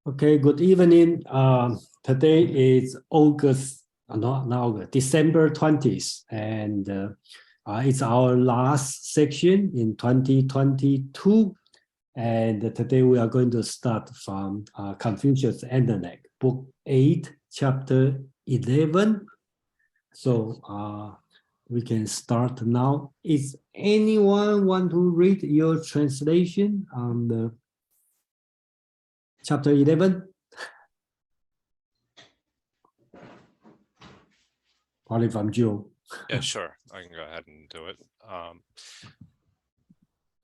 Okay, good evening. Today is December 20th, and it's our last section in 2022. And today we are going to start from Confucius Analects, Book 8, Chapter 11. So we can start now. Is anyone want to read your translation on the Chapter 11? Probably from Joe. Yeah, sure. I can go ahead and do it.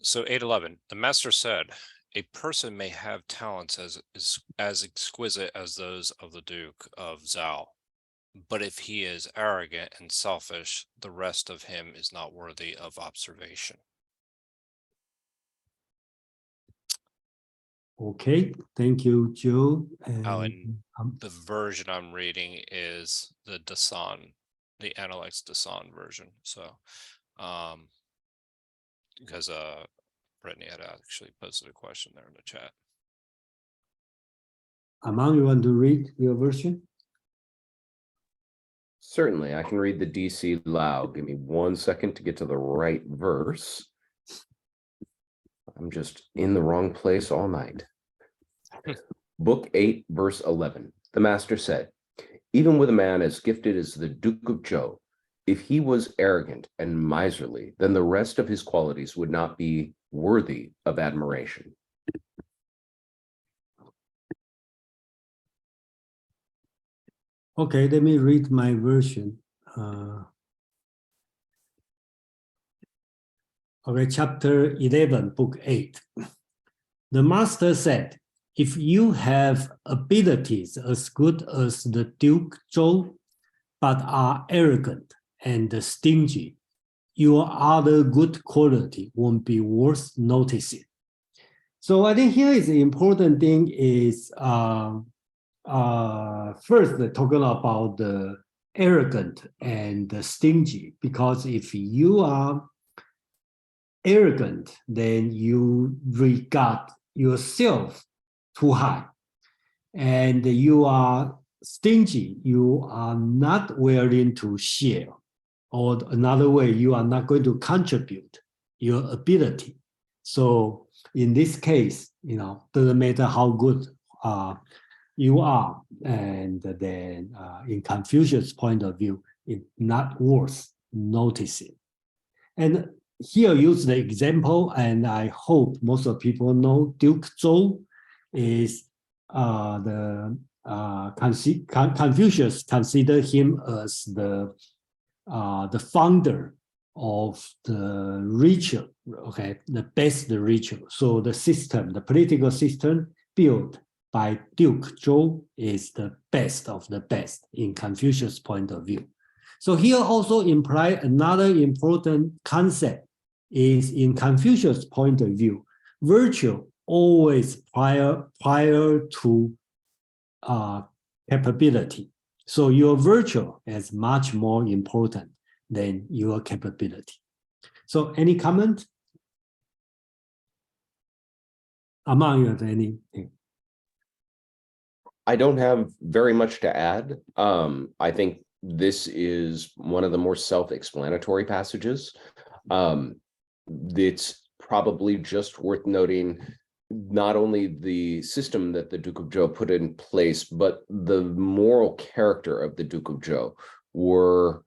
So 8:11, the master said, a person may have talents as exquisite as those of the Duke of Zhao, but if he is arrogant and selfish, the rest of him is not worthy of observation. Okay, thank you, Joe. And the version I'm reading is the Dasan, the Analects Dasan version. So, because Brittany had actually posted a question there in the chat. Amang, you want to read your version? Certainly, I can read the DC loud. Give me 1 second to get to the right verse. I'm just in the wrong place all night. Book 8, verse 11. The master said, even with a man as gifted as the Duke of Zhou, if he was arrogant and miserly, then the rest of his qualities would not be worthy of admiration. Okay, let me read my version. Okay, chapter 11, book 8. The master said, if you have abilities as good as the Duke Zhou, but are arrogant and stingy, your other good quality won't be worth noticing. So I think here is the important thing is first talking about the arrogant and the stingy, because if you are arrogant, then you regard yourself too high, and you are stingy, you are not willing to share, or another way, you are not going to contribute your ability. So in this case, doesn't matter how good you are, and then in Confucius' point of view, it's not worth noticing. And here use the example, and I hope most of people know Duke Zhou is Confucius considered him as the founder of the ritual, okay, the best ritual. So the system, the political system built by Duke Zhou is the best of the best in Confucius' point of view. So here also imply another important concept is in Confucius' point of view, virtue always prior to capability. So your virtue is much more important than your capability. So any comment? Among you have anything? I don't have very much to add. I think this is one of the more self-explanatory passages. It's probably just worth noting not only the system that the Duke of Zhou put in place, but the moral character of the Duke of Zhou were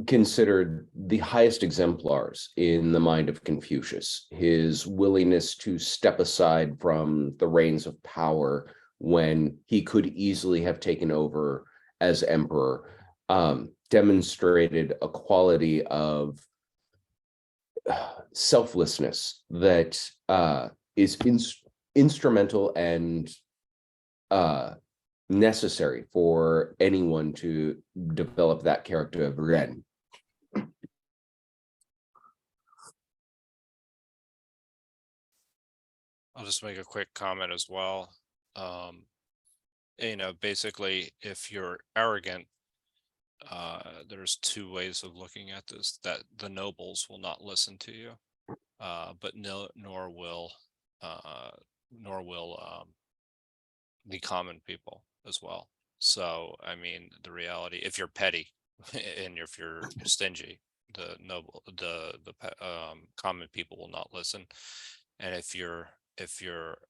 considered the highest exemplars in the mind of Confucius. His willingness to step aside from the reins of power when he could easily have taken over as emperor, demonstrated a quality of selflessness that is instrumental and necessary for anyone to develop that character of Ren. I'll just make a quick comment as well. Basically, if you're arrogant, there's two ways of looking at this: that the nobles will not listen to you, but nor will the common people as well. So, I mean, the reality, if you're petty and if you're stingy, the common people will not listen. And if you're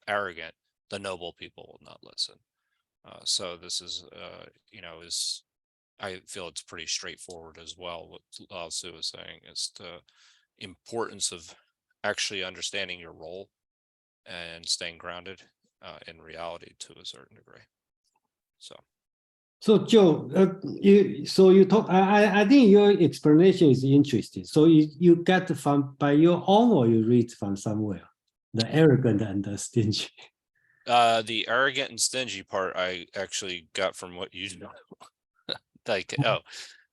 arrogant, the noble people will not listen. So this is, I feel it's pretty straightforward as well. What Lao Tzu was saying is the importance of actually understanding your role and staying grounded in reality to a certain degree. So Joe, you talk. I think your explanation is interesting. So you get from by your own, or you read from somewhere, the arrogant and the stingy. The arrogant and stingy part I actually got from what you like.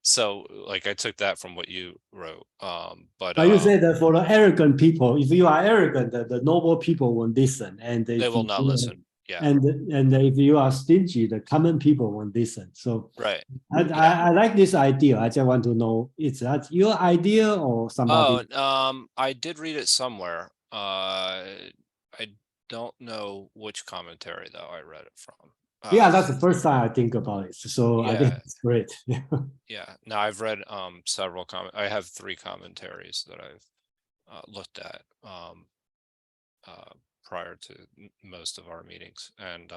So like I took that from what you wrote. But you say that for the arrogant people, if you are arrogant, the noble people will listen, and they will not listen. Yeah. And if you are stingy, the common people won't listen. So right. I like this idea. I just want to know, is that your idea or somebody? I did read it somewhere. I don't know which commentary though I read it from. Yeah, that's the first time I think about it. So I think it's great. Yeah. Now I've read several I have 3 commentaries that I've looked at prior to most of our meetings, and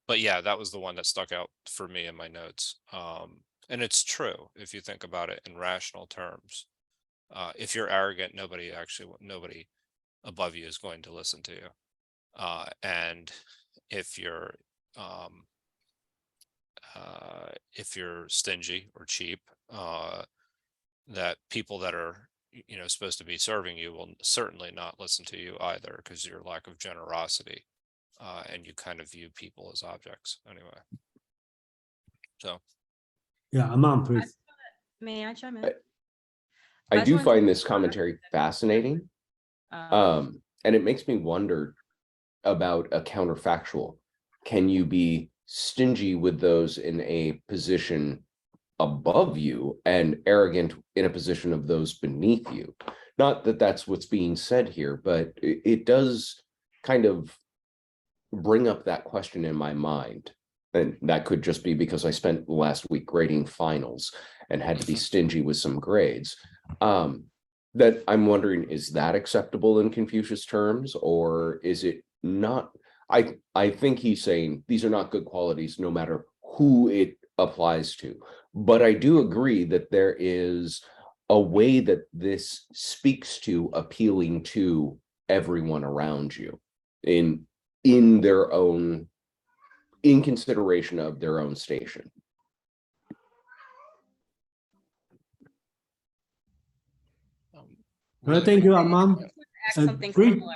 but yeah, that was the one that stuck out for me in my notes. And it's true if you think about it in rational terms. If you're arrogant, nobody above you is going to listen to you. And if you're stingy or cheap, that people that are supposed to be serving you will certainly not listen to you either, because your lack of generosity, and you kind of view people as objects anyway. So yeah, Amon, please. May I chime in? I do find this commentary fascinating, and it makes me wonder about a counterfactual. Can you be stingy with those in a position above you and arrogant in a position of those beneath you? Not that that's what's being said here, but it does kind of bring up that question in my mind. And that could just be because I spent last week grading finals and had to be stingy with some grades. That I'm wondering, is that acceptable in Confucius terms, or is it not? I think he's saying these are not good qualities no matter who it applies to. But I do agree that there is a way that this speaks to appealing to everyone around you in their own, in consideration of their own station. Well, thank you, Amon.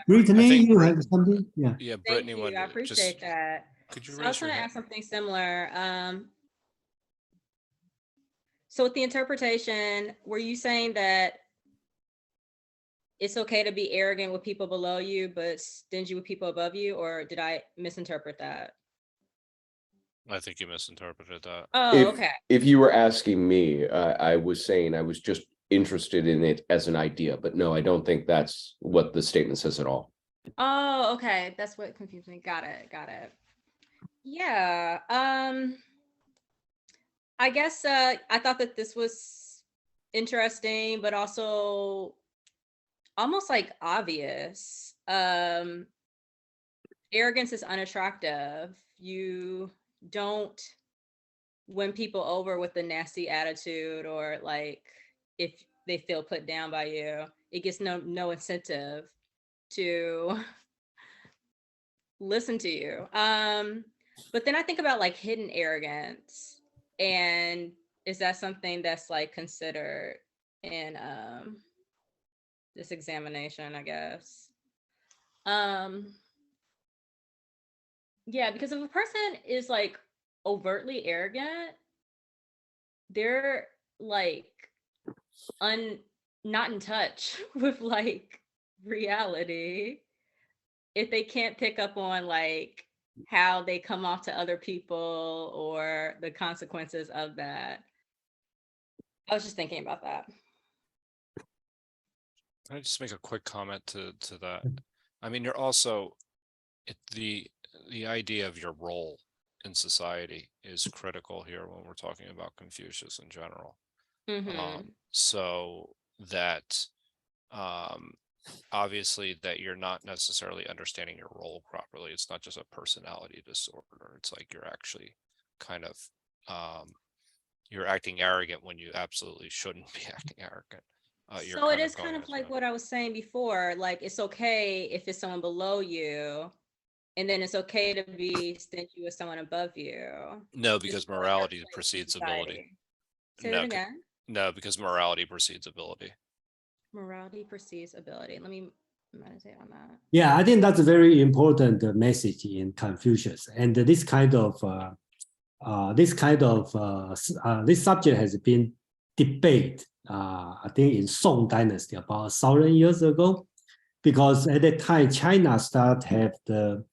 Brittany, you have something? Yeah. Yeah, Brittany, I appreciate that. Could you so I was going to ask something similar. So with the interpretation, were you saying that it's okay to be arrogant with people below you, but stingy with people above you, or did I misinterpret that? I think you misinterpreted that. Oh, okay. If you were asking me, I was saying I was just interested in it as an idea, but no, I don't think that's what the statement says at all. Oh, okay. That's what confused me. Got it. Yeah. I guess I thought that this was interesting, but also almost like obvious. Arrogance is unattractive. You don't win people over with a nasty attitude, or like if they feel put down by you, it gets no incentive to listen to you. But then I think about like hidden arrogance, and is that something that's like considered in this examination, I guess? Yeah, because if a person is like overtly arrogant, they're like not in touch with like reality. If they can't pick up on like how they come off to other people or the consequences of that. I was just thinking about that. Can I just make a quick comment to that? I mean, you're also the the idea of your role in society is critical here when we're talking about Confucius in general. So that obviously that you're not necessarily understanding your role properly. It's not just a personality disorder. It's like you're actually kind of you're acting arrogant when you absolutely shouldn't be acting arrogant. So it is kind of like what I was saying before, like it's okay if it's someone below you, and then it's okay to be stingy with someone above you. No, because morality precedes ability. Say that again. No, because morality precedes ability. Morality precedes ability. Let me meditate on that. Yeah, I think that's a very important message in Confucius, and this subject has been debated. I think in Song Dynasty about 1,000 years ago, because at that time China started to have the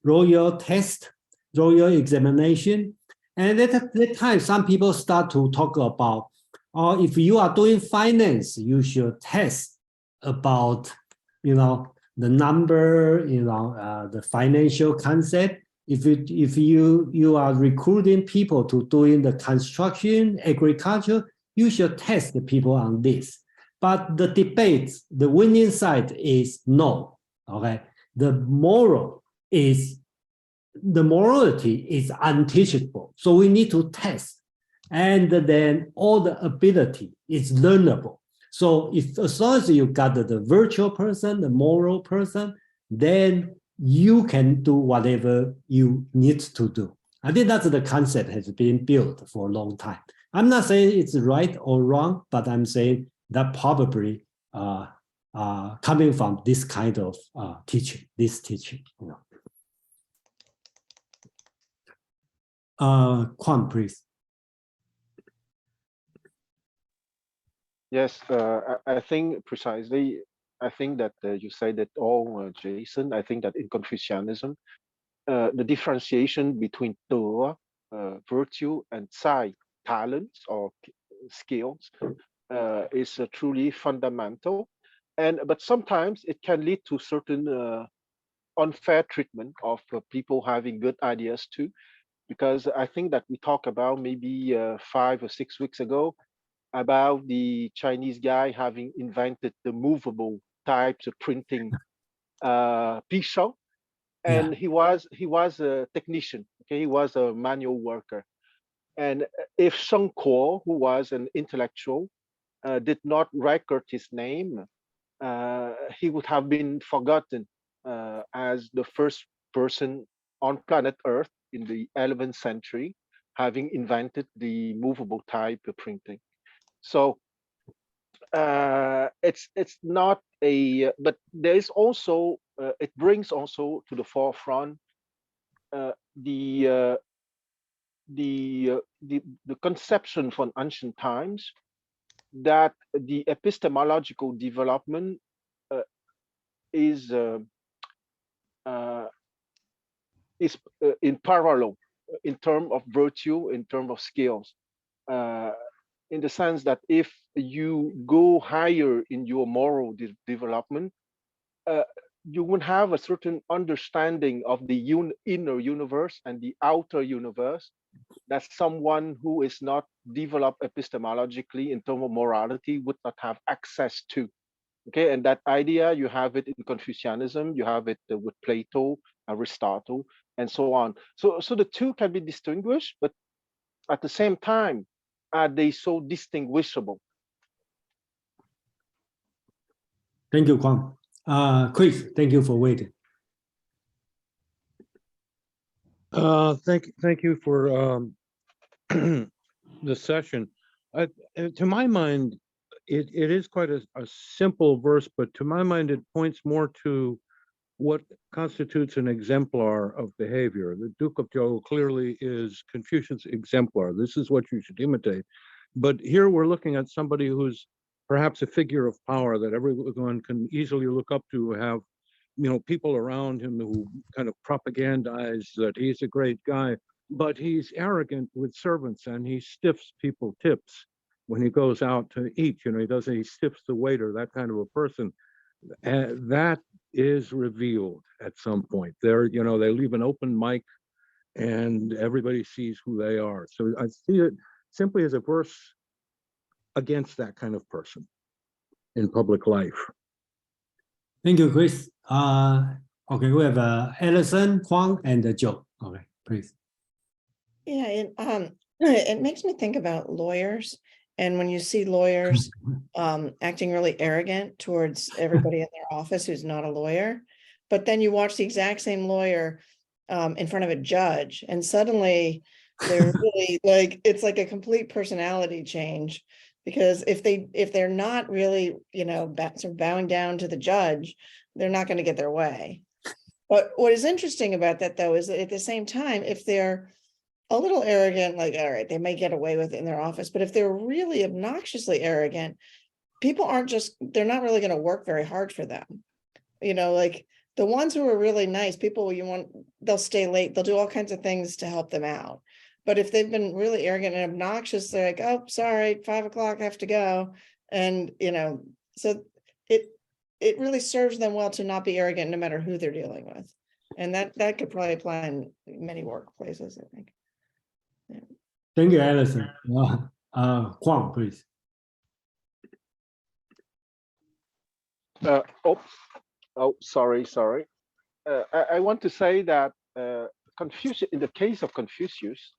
royal test, royal examination, and at that time some people start to talk about, if you are doing finance, you should test about, the number, the financial concept. If you are recruiting people to doing the construction, agriculture, you should test the people on this. But the debate, the winning side is no. Okay, the morality is unteachable. So we need to test, and then all the ability is learnable. So if as long as you got the virtual person, the moral person, then you can do whatever you need to do. I think that's the concept has been built for a long time. I'm not saying it's right or wrong, but I'm saying that probably coming from this kind of teaching. Quan, please. Yes, I think precisely. I think that you said it all, Jason. I think that in Confucianism, the differentiation between Te, virtue, and Cai, talents or skills, is truly fundamental. But sometimes it can lead to certain unfair treatment of people having good ideas too, because I think that we talked about maybe 5 or 6 weeks ago about the Chinese guy having invented the movable types of printing Pishao, and he was a technician. Okay, he was a manual worker. And if Sheng Kuo, who was an intellectual, did not record his name, he would have been forgotten as the first person on planet Earth in the 11th century, having invented the movable type of printing. So it's not a, but there is also it brings also to the forefront the conception from ancient times that the epistemological development is in parallel in terms of virtue, in terms of skills. In the sense that if you go higher in your moral development, you will have a certain understanding of the inner universe and the outer universe that someone who is not developed epistemologically in terms of morality would not have access to. Okay, and that idea, you have it in Confucianism, you have it with Plato, Aristotle, and so on. So the two can be distinguished, but at the same time, are they so distinguishable? Thank you, Quan. Chris, thank you for waiting. Thank you for the session. To my mind, it is quite a simple verse, but to my mind, it points more to what constitutes an exemplar of behavior. The Duke of Zhou clearly is Confucius' exemplar. This is what you should imitate. But here we're looking at somebody who's perhaps a figure of power that everyone can easily look up to, have, people around him who kind of propagandize that he's a great guy, but he's arrogant with servants and he stiffs people tips when he goes out to eat. He stiffs the waiter, that kind of a person. That is revealed at some point. They're, you know, they leave an open mic and everybody sees who they are. So I see it simply as a verse against that kind of person in public life. Thank you, Chris. Okay, we have Ellison, Huang, and Joe. Okay, please. Yeah, it makes me think about lawyers. And when you see lawyers acting really arrogant towards everybody in their office who's not a lawyer, but then you watch the exact same lawyer in front of a judge, and suddenly they're really like, it's like a complete personality change. Because if they're not really, you know, sort of bowing down to the judge, they're not going to get their way. But what is interesting about that, though, is that at the same time, if they're a little arrogant, like, all right, they may get away with it in their office, but if they're really obnoxiously arrogant, people they're not really going to work very hard for them. You know, like the ones who are really nice, people they'll stay late, they'll do all kinds of things to help them out. But if they've been really arrogant and obnoxious, they're like, oh, sorry, 5 o'clock, I have to go. And, you know, so it really serves them well to not be arrogant no matter who they're dealing with. And that could probably apply in many workplaces, I think. Yeah. Thank you, Ellison. Huang, please. Sorry. I want to say that Confucius, in the case of Confucius,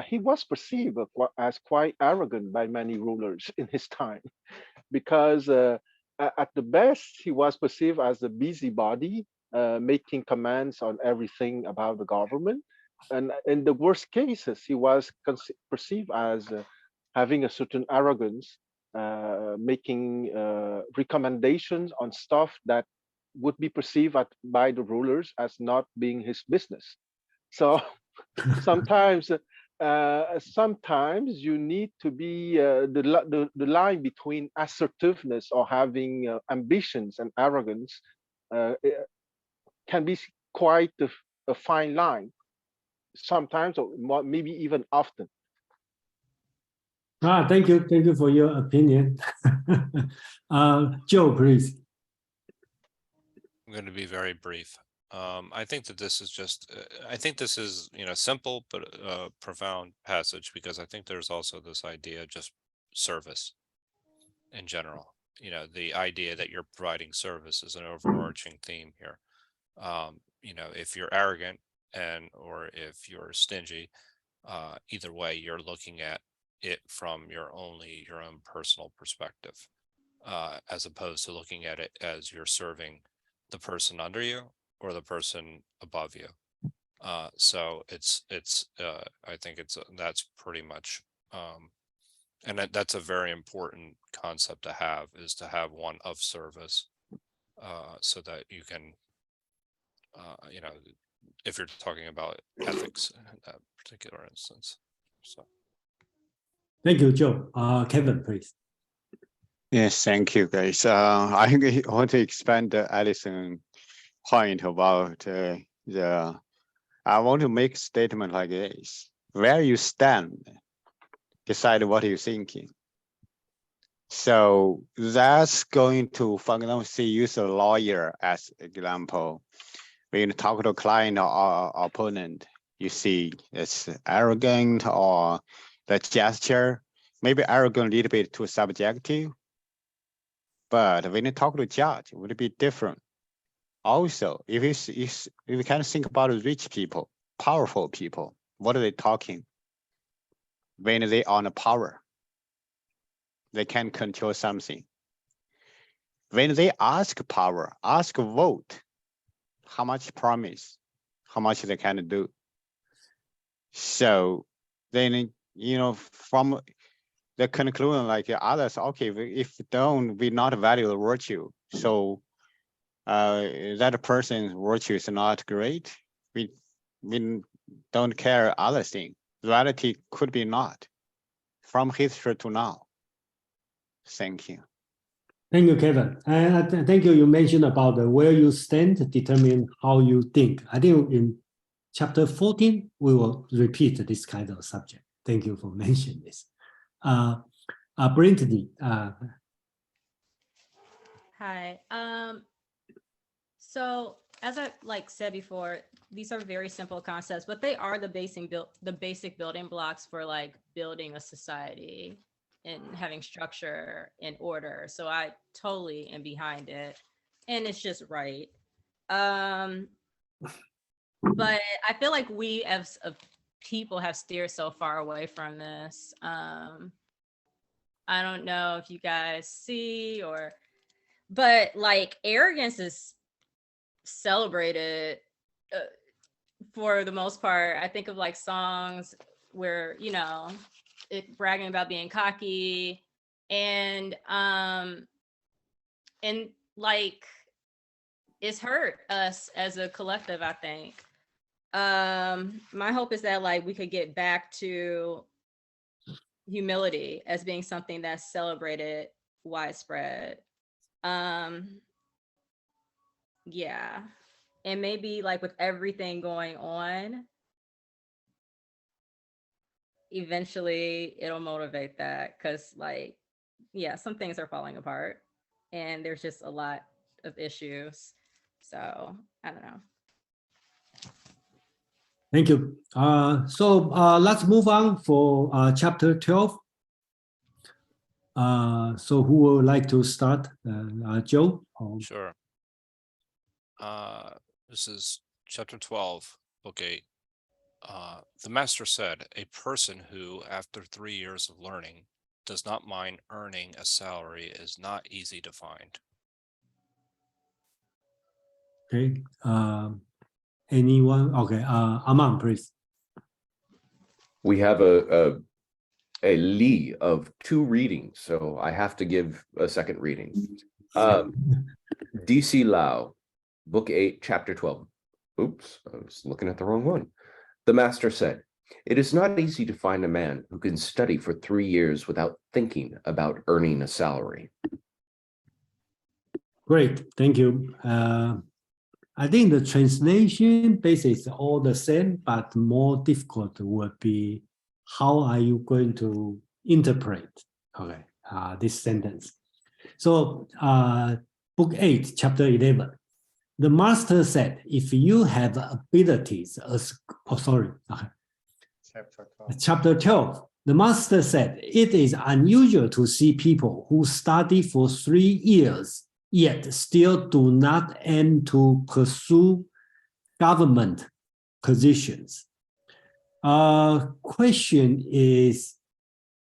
he was perceived as quite arrogant by many rulers in his time, because at the best, he was perceived as a busybody, making commands on everything about the government. And in the worst cases, he was perceived as having a certain arrogance, making recommendations on stuff that would be perceived by the rulers as not being his business. So sometimes you need to be the line between assertiveness or having ambitions and arrogance can be quite a fine line, sometimes, or maybe even often. Thank you for your opinion. Joe, please. I'm going to be very brief. I think that this is just, I think this is, you know, simple but profound passage, because I think there's also this idea of just service in general. You know, the idea that you're providing service is an overarching theme here. You know, if you're arrogant or if you're stingy, either way, you're looking at it from your own personal perspective, as opposed to looking at it as you're serving the person under you or the person above you. So I think that's pretty much, and that's a very important concept to have, is to have one of service, so that you can, you know, if you're talking about ethics in that particular instance. So. Thank you, Joe. Kevin, please. Yes, thank you, guys. I want to expand the Ellison point about I want to make a statement like this: where you stand, decide what you're thinking. So that's going to, for example, use a lawyer as example. When you talk to a client or opponent, you see it's arrogant, or the gesture, maybe arrogant a little bit too subjective. But when you talk to a judge, it would be different. Also, if you kind of think about rich people, powerful people, what are they talking? When they are on power, they can control something. When they ask power, ask vote, how much promise, how much they can do. So then, you know, from the conclusion, like others, okay, if we not value the virtue, so that person's virtue is not great. We don't care other thing. Reality could be not from history to now. Thank you. Thank you, Kevin. And thank you. You mentioned about where you stand determine how you think. I think in chapter 14, we will repeat this kind of subject. Thank you for mentioning this. Brittany. Hi. So as I said before, these are very simple concepts, but they are the basic building blocks for like building a society and having structure and order. So I totally am behind it, and it's just right. But I feel like we as a people have steered so far away from this. I don't know if you guys see but like arrogance is celebrated for the most part. I think of like songs where, bragging about being cocky and like it's hurt us as a collective, I think. My hope is that like we could get back to humility as being something that's celebrated widespread. Yeah. And maybe like with everything going on, eventually it'll motivate that, because like, yeah, some things are falling apart and there's just a lot of issues. So I don't know. Thank you. So let's move on for chapter 12. So who would like to start? Joe? Sure. This is chapter 12, book 8. The master said, a person who, after 3 years of learning, does not mind earning a salary is not easy to find. Okay. Anyone? Okay. Aman, please. We have a Li of 2 readings, so I have to give a second reading. DC Lau, book 8, chapter 12. Oops, I was looking at the wrong one. The master said, it is not easy to find a man who can study for 3 years without thinking about earning a salary. Great. Thank you. I think the translation basically is all the same, but more difficult would be how are you going to interpret, okay, this sentence. So book 8, chapter 11. The master said, if you have abilities as, Chapter 12. The master said, it is unusual to see people who study for 3 years yet still do not aim to pursue government positions. Question is,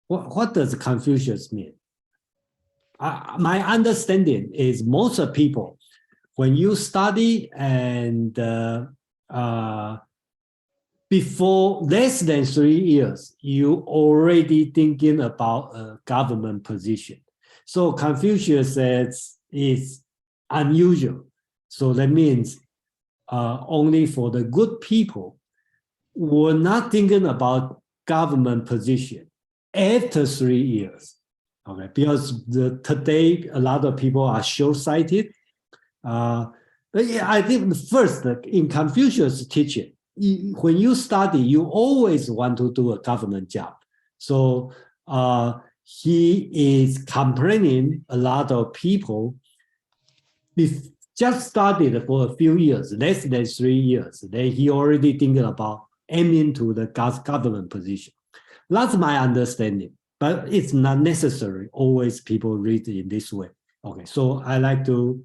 what does Confucius mean? My understanding is most of people, when you study and before less than 3 years, you already thinking about a government position. So Confucius says it's unusual. So that means only for the good people were not thinking about government position after 3 years. Okay, because today a lot of people are short-sighted. But yeah, I think first in Confucius' teaching, when you study, you always want to do a government job. So he is complaining a lot of people just studied for a few years, less than 3 years, then he already thinking about aiming to the government position. That's my understanding, but it's not necessary. Always people read in this way. Okay, so I like to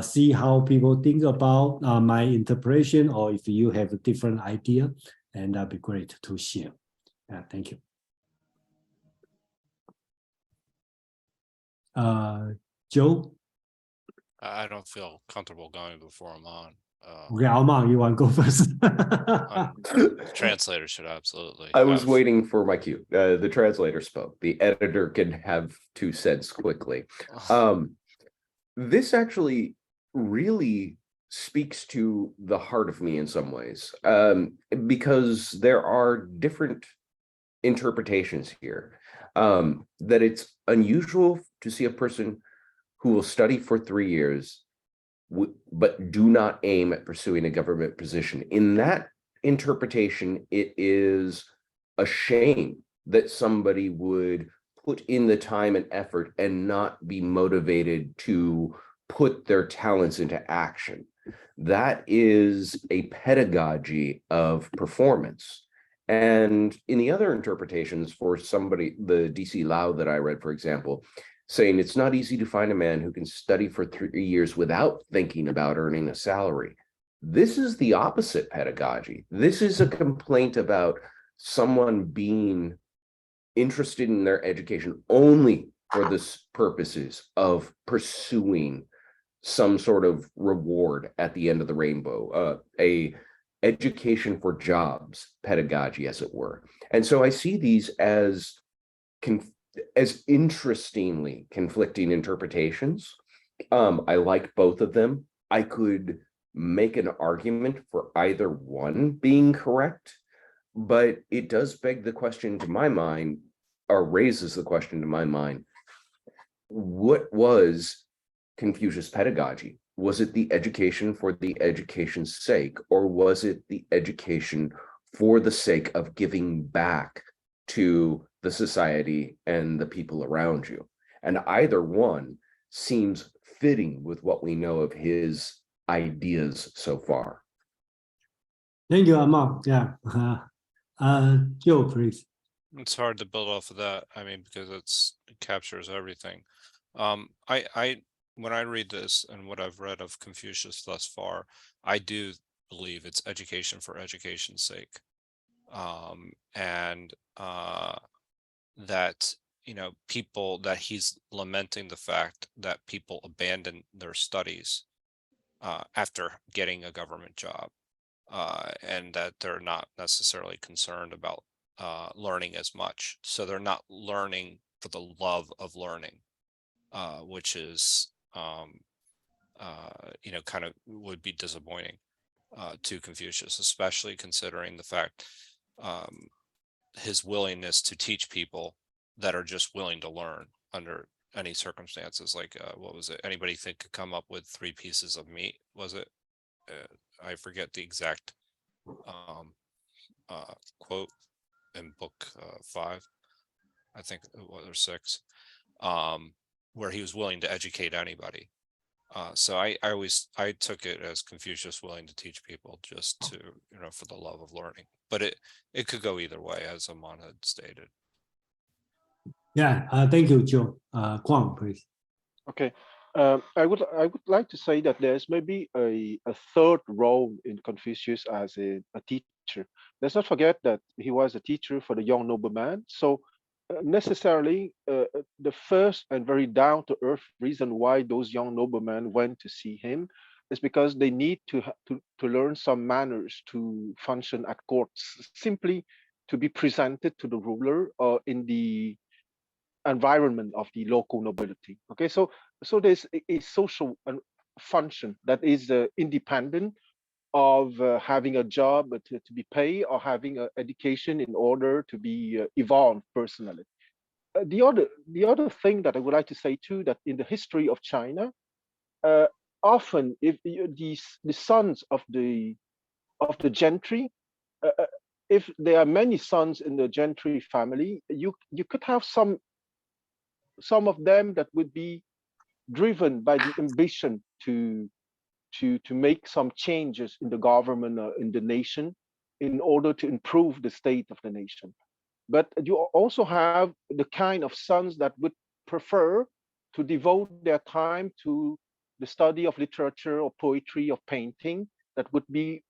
see how people think about my interpretation, or if you have a different idea, and that'd be great to share. Thank you. Joe? I don't feel comfortable going before I'm on. Okay, Alman, you want to go first? The translator should absolutely. I was waiting for my cue. The translator spoke. The editor can have 2 cents quickly. This actually really speaks to the heart of me in some ways, because there are different interpretations here. That it's unusual to see a person who will study for 3 years, but do not aim at pursuing a government position. In that interpretation, it is a shame that somebody would put in the time and effort and not be motivated to put their talents into action. That is a pedagogy of performance. And in the other interpretations, for somebody, the DC Lau that I read, for example, saying it's not easy to find a man who can study for 3 years without thinking about earning a salary. This is the opposite pedagogy. This is a complaint about someone being interested in their education only for the purposes of pursuing some sort of reward at the end of the rainbow, a education for jobs pedagogy, as it were. And so I see these as interestingly conflicting interpretations. I like both of them. I could make an argument for either one being correct, but it does beg the question to my mind, or raises the question to my mind, what was Confucius pedagogy? Was it the education for the education's sake, or was it the education for the sake of giving back to the society and the people around you? And either one seems fitting with what we know of his ideas so far. Thank you, Amar. Yeah. Joe, please. It's hard to build off of that. I mean, because it captures everything. When I read this and what I've read of Confucius thus far, I do believe it's education for education's sake. That, people, that he's lamenting the fact that people abandon their studies after getting a government job, and that they're not necessarily concerned about learning as much. So they're not learning for the love of learning, which is, kind of would be disappointing to Confucius, especially considering the fact his willingness to teach people that are just willing to learn under any circumstances. Like, what was it? Anybody think could come up with 3 pieces of meat? Was it? I forget the exact quote in book 5. I think it was, or 6, where he was willing to educate anybody. So I took it as Confucius willing to teach people just to, for the love of learning. But it could go either way, as Amon had stated. Yeah, thank you, Joe. Kwang, please. Okay. I would like to say that there's maybe a third role in Confucius as a teacher. Let's not forget that he was a teacher for the young nobleman. So necessarily the first and very down-to-earth reason why those young noblemen went to see him is because they need to learn some manners to function at courts, simply to be presented to the ruler or in the environment of the local nobility. Okay, so there's a social function that is independent of having a job to be paid or having an education in order to be evolved personally. The other thing that I would like to say too, that in the history of China, often if the sons of the gentry, if there are many sons in the gentry family, you could have some of them that would be driven by the ambition to make some changes in the government or in the nation in order to improve the state of the nation. But you also have the kind of sons that would prefer to devote their time to the study of literature or poetry or painting, that would be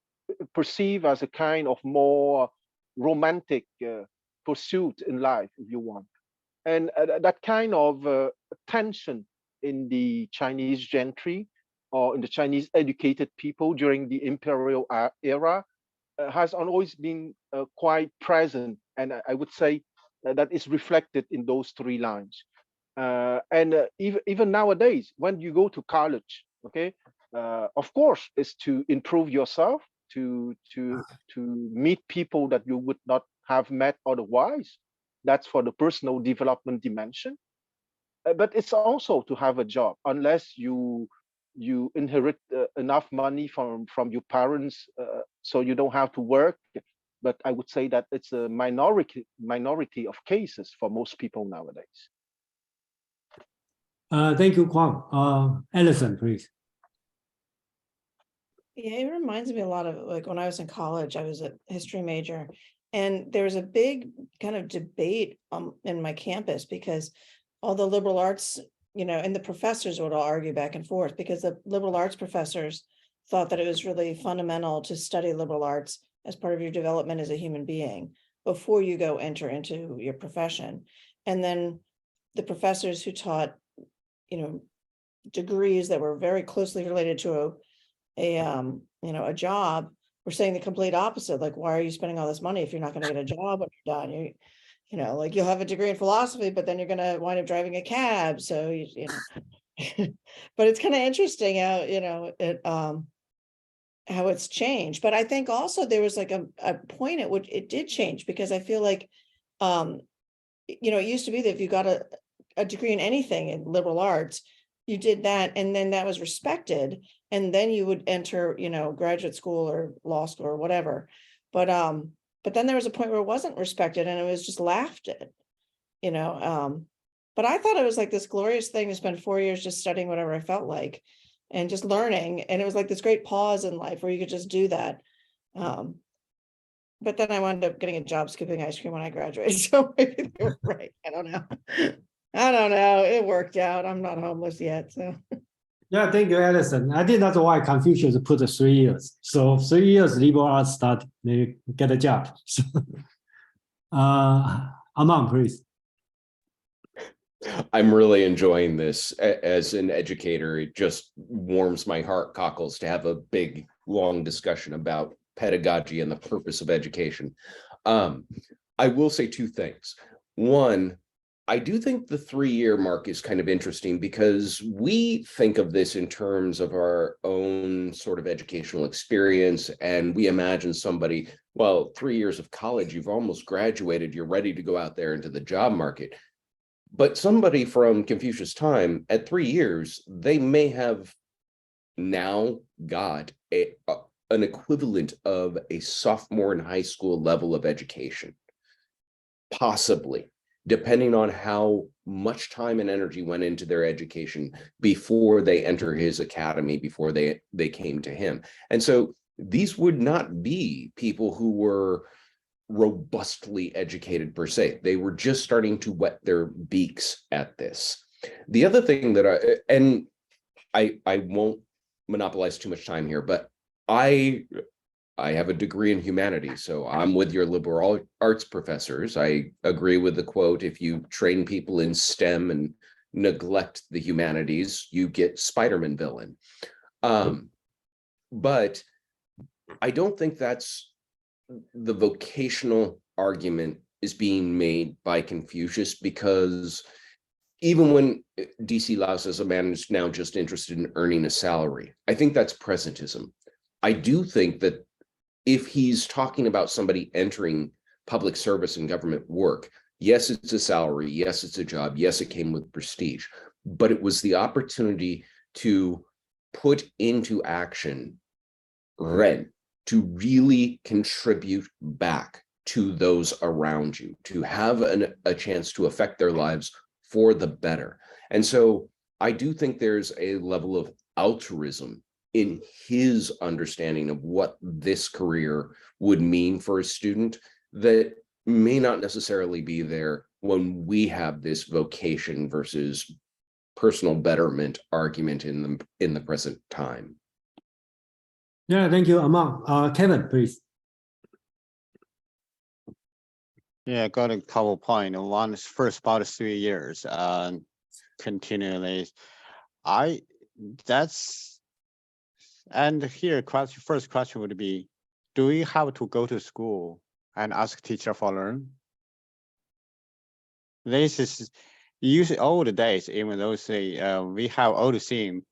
perceived as a kind of more romantic pursuit in life, if you want. And that kind of tension in the Chinese gentry or in the Chinese educated people during the imperial era has always been quite present. And I would say that is reflected in those 3 lines. Even nowadays, when you go to college, okay, of course, is to improve yourself, to meet people that you would not have met otherwise. That's for the personal development dimension. But it's also to have a job, unless you inherit enough money from your parents, so you don't have to work. But I would say that it's a minority of cases for most people nowadays. Thank you, Kwang. Alison, please. Yeah, it reminds me a lot of like when I was in college, I was a history major, and there was a big kind of debate in my campus because all the liberal arts, and the professors would all argue back and forth because the liberal arts professors thought that it was really fundamental to study liberal arts as part of your development as a human being before you go enter into your profession. And then the professors who taught, degrees that were very closely related to a job were saying the complete opposite. Like, why are you spending all this money if you're not going to get a job when you're done? Like you'll have a degree in philosophy, but then you're going to wind up driving a cab. So, but it's kind of interesting how, how it's changed. But I think also there was like a point at which it did change because I feel like, it used to be that if you got a degree in anything in liberal arts, you did that and then that was respected. And then you would enter, graduate school or law school or whatever. But then there was a point where it wasn't respected and it was just laughed at, but I thought it was like this glorious thing to spend 4 years just studying whatever I felt like and just learning. And it was like this great pause in life where you could just do that. But then I wound up getting a job scooping ice cream when I graduated. So maybe they were right. I don't know. It worked out. I'm not homeless yet. So Yeah, thank you, Alison. I think that's why Confucius put 3 years. So 3 years liberal arts study, they get a job. Aman, please. I'm really enjoying this as an educator. It just warms my heart cockles to have a big, long discussion about pedagogy and the purpose of education. I will say two things. One, I do think the 3-year mark is kind of interesting because we think of this in terms of our own sort of educational experience. And we imagine somebody, well, 3 years of college, you've almost graduated, you're ready to go out there into the job market. But somebody from Confucius' time at 3 years, they may have now got an equivalent of a sophomore in high school level of education, possibly, depending on how much time and energy went into their education before they enter his academy, before they came to him. And so these would not be people who were robustly educated per se. They were just starting to wet their beaks at this. The other thing that I won't monopolize too much time here, but I have a degree in humanities, so I'm with your liberal arts professors. I agree with the quote, if you train people in STEM and neglect the humanities, you get Spider-Man villain. But I don't think that's the vocational argument is being made by Confucius, because even when DC Lau says a man is now just interested in earning a salary, I think that's presentism. I do think that if he's talking about somebody entering public service and government work, yes, it's a salary, yes, it's a job, yes, it came with prestige, but it was the opportunity to put into action Ren, to really contribute back to those around you, to have a chance to affect their lives for the better. And so I do think there's a level of altruism in his understanding of what this career would mean for a student that may not necessarily be there when we have this vocation versus personal betterment argument in the present time. Yeah, thank you, Aman. Kevin, please. Yeah, got a couple points. One is first about 3 years, continually. And here, first question would be, do we have to go to school and ask teacher for learn? This is usually old days, even though say we have old saying,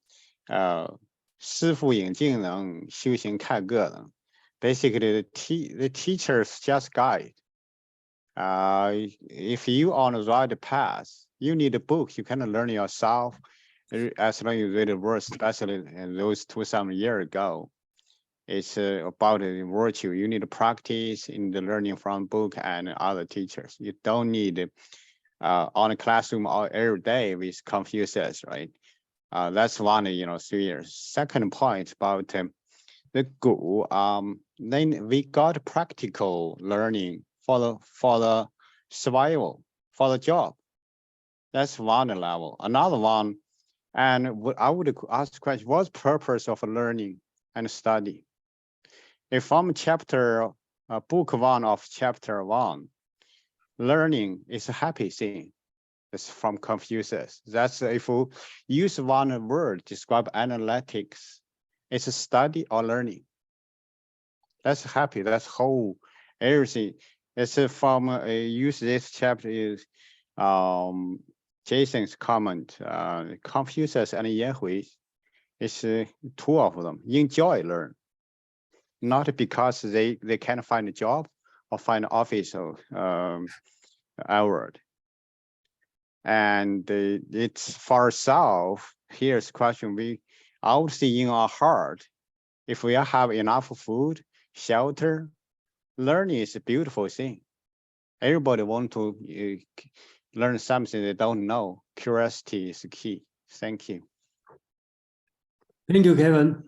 师傅引进人，修行看个人. Basically, the teachers just guide. If you on the right path, you need a book. You cannot learn yourself. As long as you read the words, especially in those 2,000 years ago, it's about the virtue. You need to practice in the learning from book and other teachers. You don't need on a classroom all every day with Confucius, right? That's one, 3 years. Second point about the Gu, then we got practical learning for the survival, for the job. That's one level. Another one, and I would ask the question, what's the purpose of learning and study? If from book 1 of chapter 1, learning is a happy thing. It's from Confucius. That's if we use one word to describe analytics, it's a study or learning. That's happy. That's whole everything. It's from use this chapter is Jason's comment. Confucius and Yanhui is 2 of them. Enjoy learn, not because they can't find a job or find office hour. And it's for ourselves. Here's the question: I would see in our heart, if we have enough food, shelter, learning is a beautiful thing. Everybody want to learn something they don't know. Curiosity is key. Thank you. Thank you, Kevin.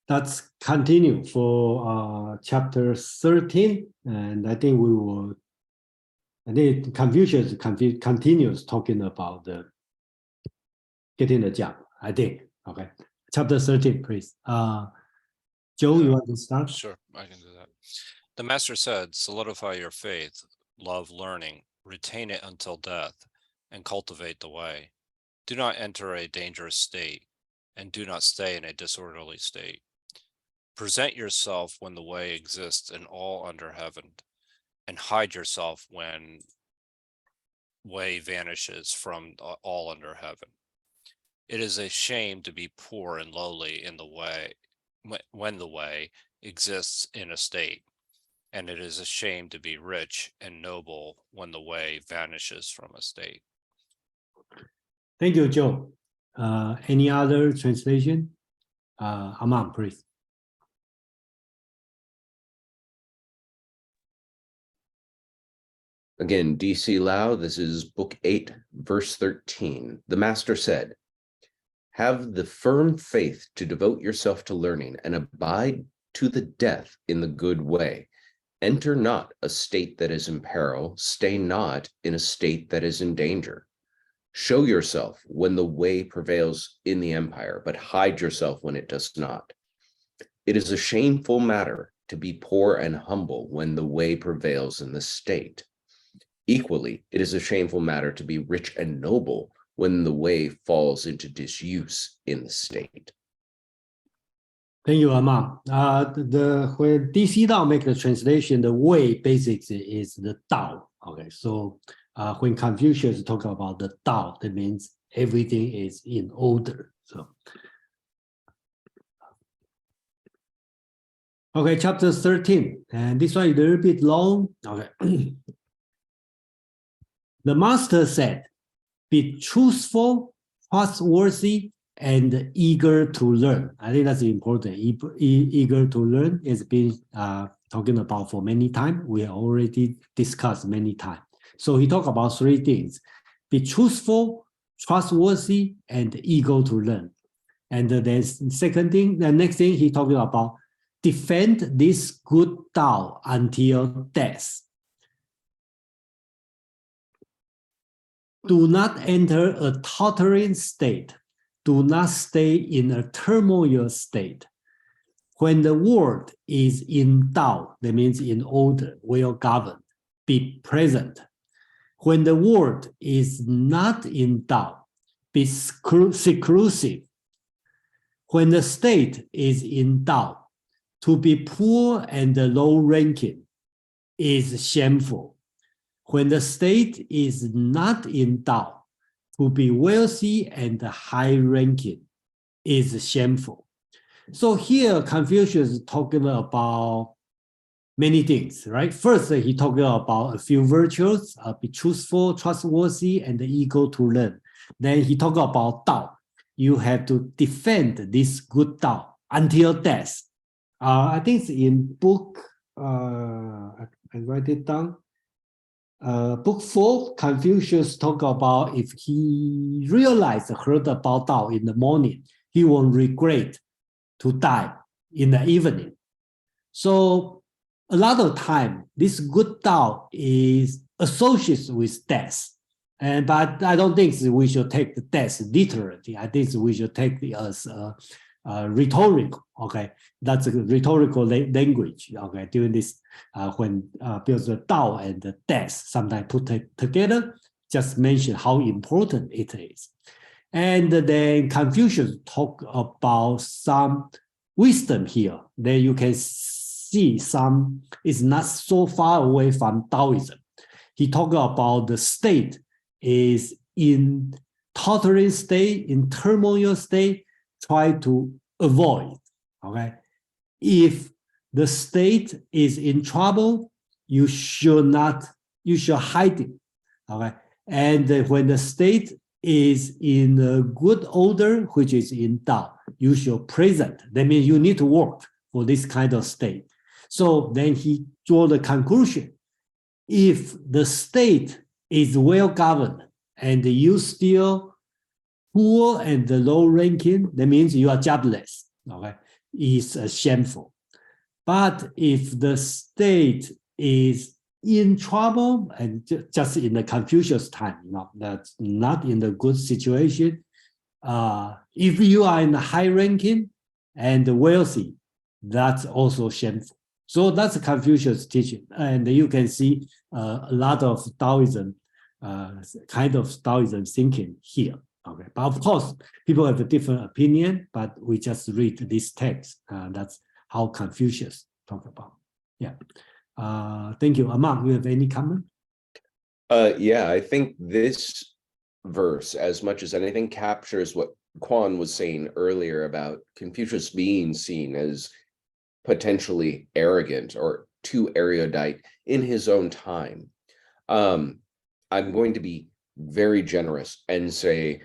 Let's continue for chapter 13, and I think Confucius continues talking about getting a job, I think. Okay, chapter 13, please. Joe, you want to start? Sure, I can do that. The master said, solidify your faith, love learning, retain it until death, and cultivate the way. Do not enter a dangerous state, and do not stay in a disorderly state. Present yourself when the way exists in all under heaven, and hide yourself when way vanishes from all under heaven. It is a shame to be poor and lowly in the way when the way exists in a state, and it is a shame to be rich and noble when the way vanishes from a state. Thank you, Joe. Any other translation? Aman, please. Again, DC Lau, this is book 8, verse 13. The master said, have the firm faith to devote yourself to learning and abide to the death in the good way. Enter not a state that is in peril, stay not in a state that is in danger. Show yourself when the way prevails in the empire, but hide yourself when it does not. It is a shameful matter to be poor and humble when the way prevails in the state. Equally, it is a shameful matter to be rich and noble when the way falls into disuse in the state. Thank you, Aman. When DC Dao make the translation, the way basically is the Dao. Okay, so when Confucius talk about the Dao, that means everything is in order. So, okay, chapter 13, and this one is a little bit long. Okay, the master said, be truthful, trustworthy, and eager to learn. I think that's important. Eager to learn is been talking about for many times. We already discussed many times. So he talked about 3 things: be truthful, trustworthy, and eager to learn. And there's second thing. The next thing he talking about: defend this good Tao until death. Do not enter a tottering state. Do not stay in a turmoil state. When the world is in Tao, that means in order, well governed, be present. When the world is not in Tao, be seclusive. When the state is in Tao, to be poor and low-ranking is shameful. When the state is not in Tao, to be wealthy and high-ranking is shameful. So here, Confucius is talking about many things, right? First, he talking about a few virtues: be truthful, trustworthy, and eager to learn. Then he talk about Tao. You have to defend this good Tao until death. I think it's in book, I write it down. book 4, Confucius talk about if he heard about Tao in the morning, he won't regret to die in the evening. So a lot of time, this good Tao is associated with death. But I don't think we should take the death literally. I think we should take it as rhetorical. Okay, that's a rhetorical language. Okay, during this when because the Tao and the death sometimes put together, just mention how important it is. And then Confucius talk about some wisdom here. Then you can see some is not so far away from Taoism. He talked about the state is in tottering state, in turmoil state, try to avoid, okay? If the state is in trouble, you should hide it, okay? And when the state is in a good order, which is in Tao, you should present. That means you need to work for this kind of state. So then he draw the conclusion. If the state is well governed and you still poor and low ranking, that means you are jobless. Okay, is shameful. But if the state is in trouble and just in the Confucius time, that's not in the good situation. If you are in the high ranking and wealthy, that's also shameful. So that's Confucius teaching, and you can see a lot of Taoism, kind of Taoism thinking here. Okay, but of course, people have a different opinion, but we just read this text. That's how Confucius talk about. Yeah. Thank you. Amang, you have any comment? Yeah, I think this verse, as much as anything, captures what Quan was saying earlier about Confucius being seen as potentially arrogant or too erudite in his own time. I'm going to be very generous and say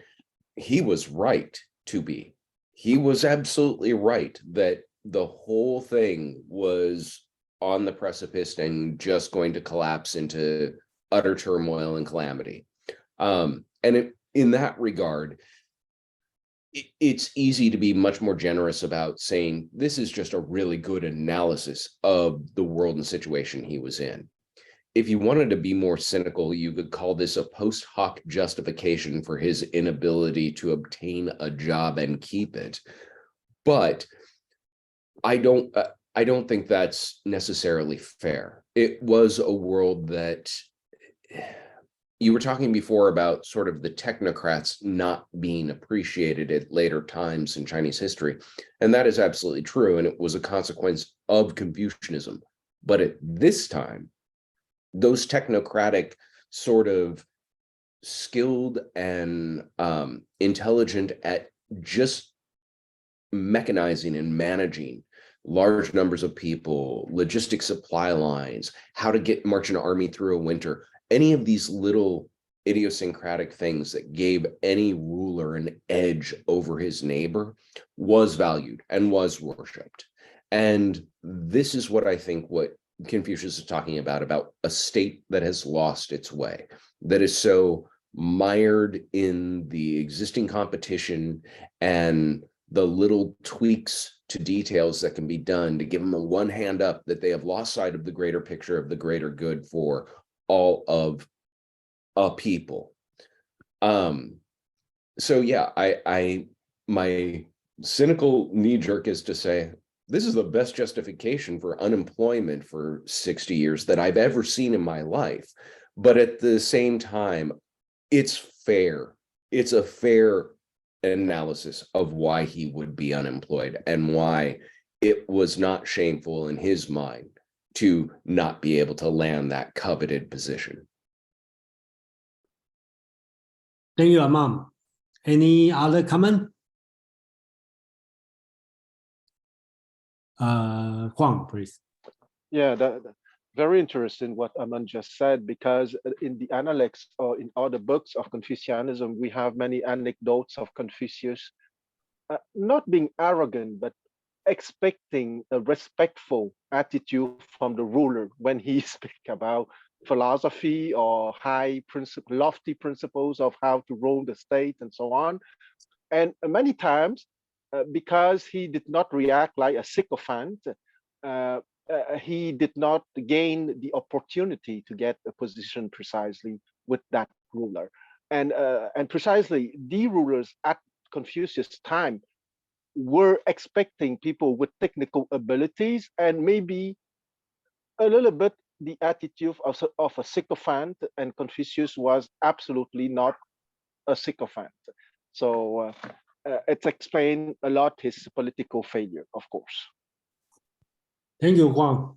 he was right to be. He was absolutely right that the whole thing was on the precipice and just going to collapse into utter turmoil and calamity. In that regard, it's easy to be much more generous about saying this is just a really good analysis of the world and situation he was in. If you wanted to be more cynical, you could call this a post hoc justification for his inability to obtain a job and keep it. But I don't think that's necessarily fair. It was a world that you were talking before about sort of the technocrats not being appreciated at later times in Chinese history. And that is absolutely true. And it was a consequence of Confucianism. But at this time, those technocratic sort of skilled and intelligent at just mechanizing and managing large numbers of people, logistic supply lines, how to get march an army through a winter, any of these little idiosyncratic things that gave any ruler an edge over his neighbor was valued and was worshipped. And this is what I think what Confucius is talking about a state that has lost its way, that is so mired in the existing competition and the little tweaks to details that can be done to give them a one hand up that they have lost sight of the greater picture of the greater good for all of a people. So yeah, my cynical knee jerk is to say, this is the best justification for unemployment for 60 years that I've ever seen in my life. But at the same time, it's fair. It's a fair analysis of why he would be unemployed and why it was not shameful in his mind to not be able to land that coveted position. Thank you, Amam. Any other comment? Huang, please. Yeah, very interesting what Aman just said, because in the Analects or in other books of Confucianism, we have many anecdotes of Confucius not being arrogant, but expecting a respectful attitude from the ruler when he speak about philosophy or lofty principles of how to rule the state and so on. And many times, because he did not react like a sycophant, he did not gain the opportunity to get a position precisely with that ruler. And precisely the rulers at Confucius' time were expecting people with technical abilities and maybe a little bit the attitude of a sycophant, and Confucius was absolutely not a sycophant. So it explains a lot his political failure, of course. Thank you, Juan.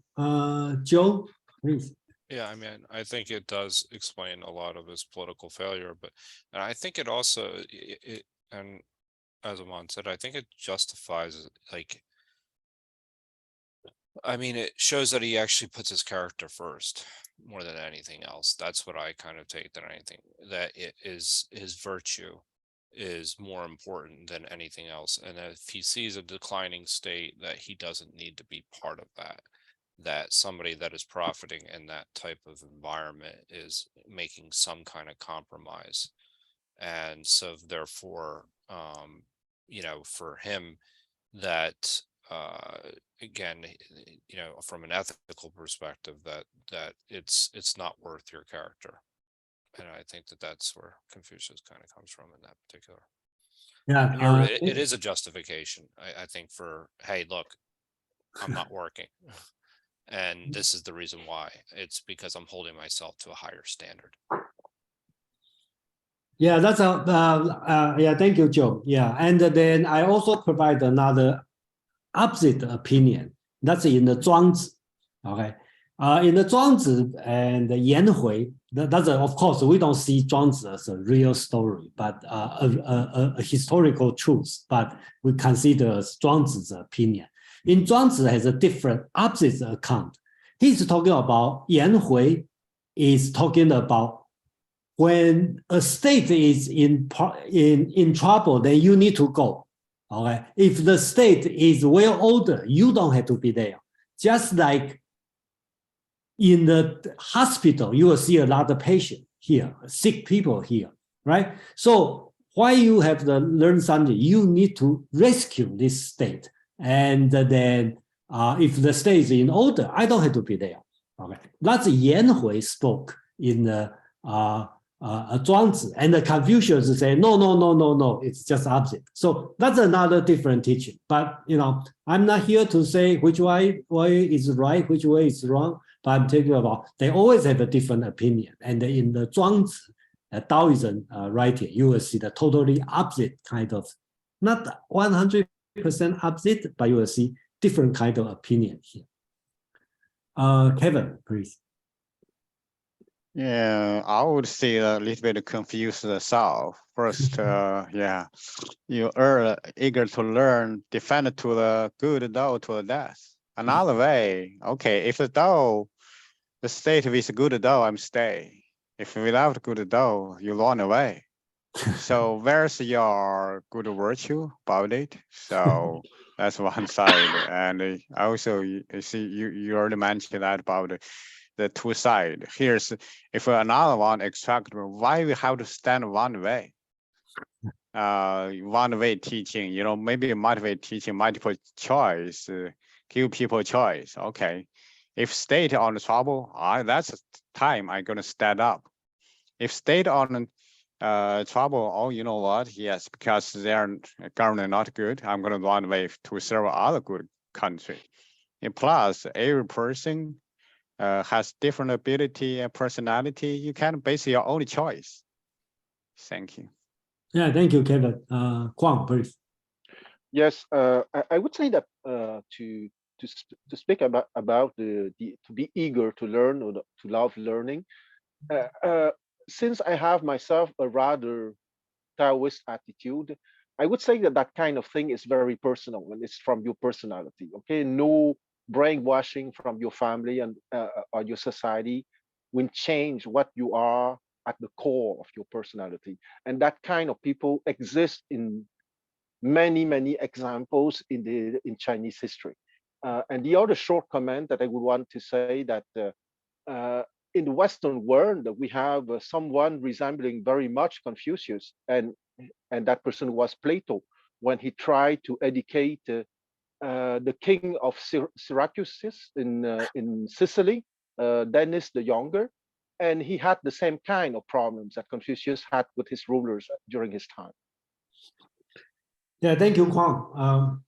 Joe, please. Yeah, I mean, I think it does explain a lot of his political failure, but and I think it also, and as Aman said, I think it justifies, like, I mean, it shows that he actually puts his character first more than anything else. That's what I kind of take than anything, that it is his virtue is more important than anything else. And if he sees a declining state, that he doesn't need to be part of that, that somebody that is profiting in that type of environment is making some kind of compromise. And so therefore, you know, for him, that again, you know, from an ethical perspective, that it's not worth your character. And I think that that's where Confucius kind of comes from in that particular. Yeah, It is a justification, I think, for, hey, look, I'm not working. And this is the reason why. It's because I'm holding myself to a higher standard. yeah, that's a yeah. Thank you, Joe. Yeah, and then I also provide another opposite opinion. That's in the 庄子. Okay, in the 庄子and the 颜回, that's of course we don't see 庄子 as a real story, but a historical truth. But we consider 庄子's opinion. In 庄子has a different opposite account. He's talking about 颜回 is talking about when a state is in trouble, then you need to go. Okay, if the state is well ordered, you don't have to be there. Just like in the hospital, you will see a lot of patients here, sick people here, right? So why you have to learn something, you need to rescue this state. And then if the state is in order, I don't have to be there. Okay, that's Yan spoke in the 庄子, and the Confucius say no, it's just opposite. So that's another different teaching. But you know, I'm not here to say which way is right, which way is wrong. But I'm talking about they always have a different opinion. And in the 庄子, Taoism writing, you will see the totally opposite kind of, not 100% opposite, but you will see different kind of opinion here. Kevin, please. Yeah, I would say a little bit confused self. First, yeah, you are eager to learn, defend to the good, Tao to the death. Another way, okay, if the Tao, the state with good Tao, I'm stay. If without good Tao, you run away. So where's your good virtue about it? So that's one side. And also, you see, you already mentioned that about the two sides. Here's, if another one extract, why we have to stand one way? One way teaching, you know, maybe motivate teaching, multiple choice, give people choice. Okay, if state on the trouble, that's time I'm gonna stand up. If state on trouble, oh, you know what? Yes, because their government not good, I'm gonna run away to serve other good country. And plus, every person has different ability and personality. You can base your own choice. Thank you. Yeah, thank you, Kevin. Kwang, please. Yes, I would say that to speak about the to be eager to learn or to love learning, since I have myself a rather Taoist attitude, I would say that that kind of thing is very personal and it's from your personality. Okay, no brainwashing from your family and or your society will change what you are at the core of your personality. And that kind of people exist in many examples in Chinese history. And the other short comment that I would want to say that in the Western world, we have someone resembling very much Confucius, and that person was Plato, when he tried to educate the king of Syracuse in Sicily, Dennis the Younger, and he had the same kind of problems that Confucius had with his rulers during his time. Yeah, thank you, Kwang.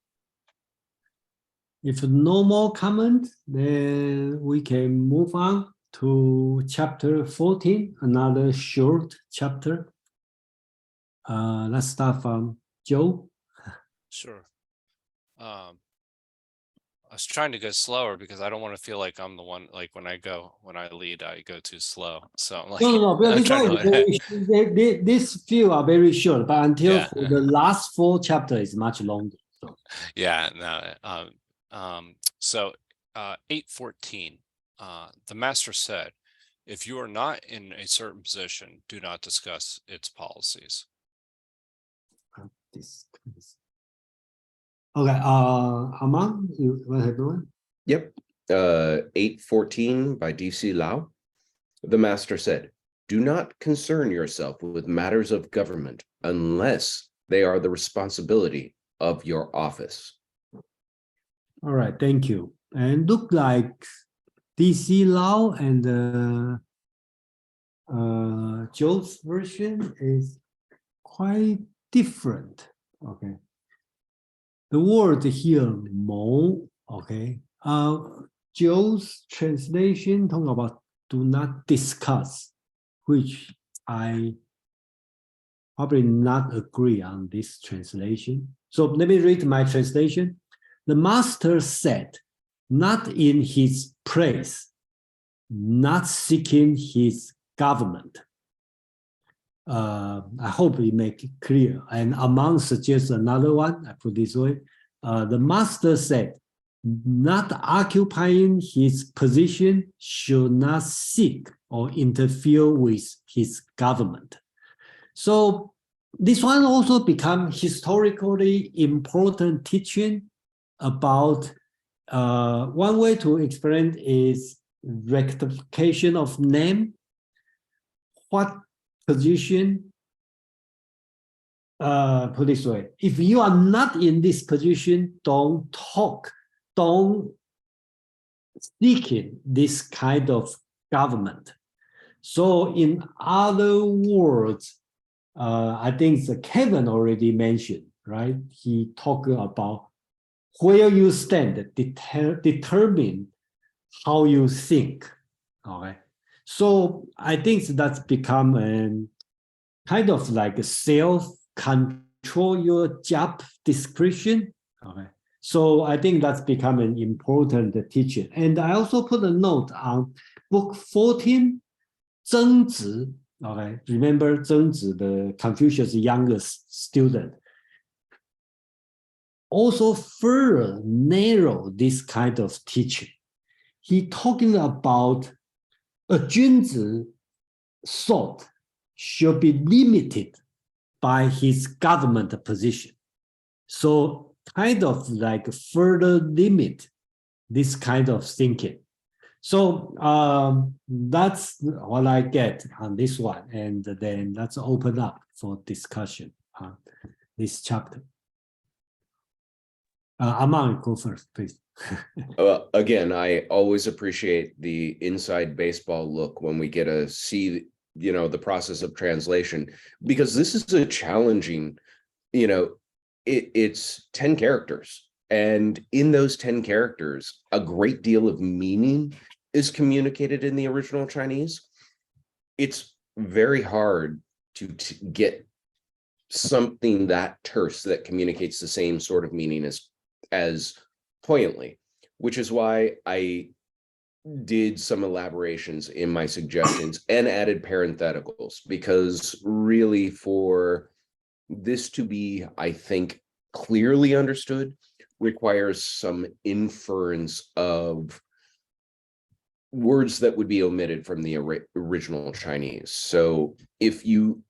If no more comment, then we can move on to chapter 14, another short chapter. Let's start from Joe. Sure. I was trying to go slower because I don't want to feel like I'm the one, like when I lead, I go too slow. So I'm like, No, I'm this trying to, this few are very short, but until Yeah. for the last 4 chapters is much longer. So. yeah, no. So 8:14, the master said, if you are not in a certain position, do not discuss its policies. Okay, Aman, you want to do it? Yep. 8:14 by DC Lau. The master said, do not concern yourself with matters of government unless they are the responsibility of your office. All right, thank you. And look like DC Lau and Joe's version is quite different. Okay. The word here, mo, okay. Joe's translation talk about do not discuss, which I probably not agree on this translation. So let me read my translation. The master said, not in his praise, not seeking his government. I hope we make it clear. And Among suggests another one, I put this way. The master said, not occupying his position should not seek or interfere with his government. So this one also become historically important teaching about one way to explain is rectification of name. What position, put this way, if you are not in this position, don't talk, don't seek this kind of government. So in other words, I think Kevin already mentioned, right? He talked about where you stand, determine how you think, okay? So I think that's become a kind of like a self-control your job description. Okay. So I think that's become an important teaching. And I also put a note on book 14, Zheng Zi. Okay, remember Zheng Zi, the Confucius' youngest student. Also further narrow this kind of teaching. He talking about a Junzi thought should be limited by his government position. So kind of like further limit this kind of thinking. So that's what I get on this one. And then let's open up for discussion on this chapter. Aman, go first, please. Again, I always appreciate the inside baseball look when we get to see, the process of translation, because this is a challenging, it's 10 characters. And in those 10 characters, a great deal of meaning is communicated in the original Chinese. It's very hard to get something that terse that communicates the same sort of meaning as poignantly, which is why I did some elaborations in my suggestions and added parentheticals, because really for this to be, I think, clearly understood requires some inference of words that would be omitted from the original Chinese. So if you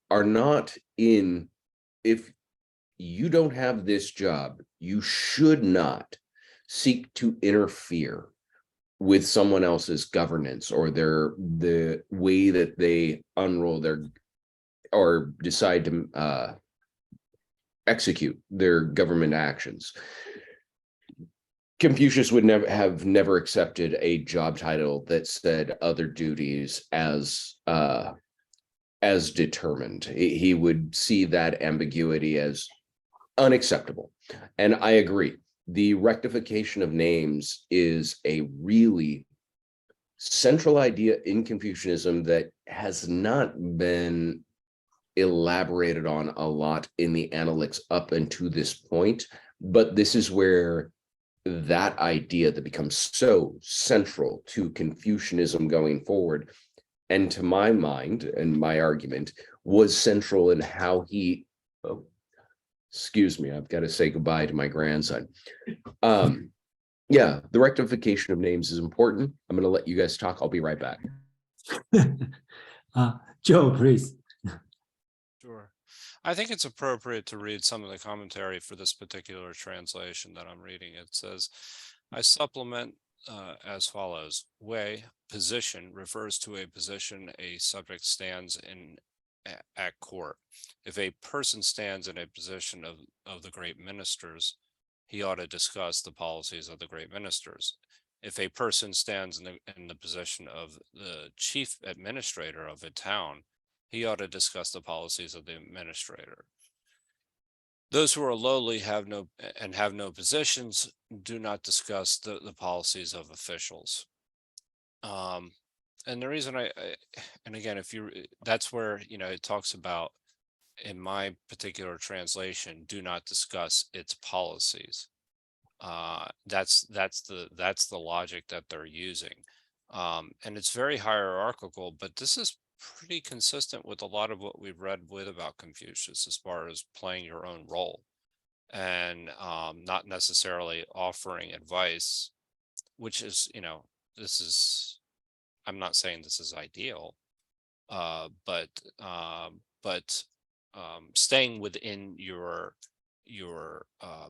don't have this job, you should not seek to interfere with someone else's governance or the way that they unroll their or decide to execute their government actions. Confucius would never accepted a job title that said other duties as determined. He would see that ambiguity as unacceptable. And I agree. The rectification of names is a really central idea in Confucianism that has not been elaborated on a lot in the Analects up until this point. But this is where that idea that becomes so central to Confucianism going forward, and to my mind and my argument, was central in how he, oh, excuse me, I've got to say goodbye to my grandson. Yeah, the rectification of names is important. I'm going to let you guys talk. I'll be right back. Joe, please. Sure. I think it's appropriate to read some of the commentary for this particular translation that I'm reading. It says, I supplement as follows. Wei, position, refers to a position a subject stands in at court. If a person stands in a position of the great ministers, he ought to discuss the policies of the great ministers. If a person stands in the position of the chief administrator of a town, he ought to discuss the policies of the administrator. Those who are lowly have no positions do not discuss the policies of officials. And the reason and again, that's where, it talks about, in my particular translation, do not discuss its policies. That's the logic that they're using. And it's very hierarchical, but this is pretty consistent with a lot of what we've read about Confucius as far as playing your own role and not necessarily offering advice, which is, I'm not saying this is ideal, but staying within your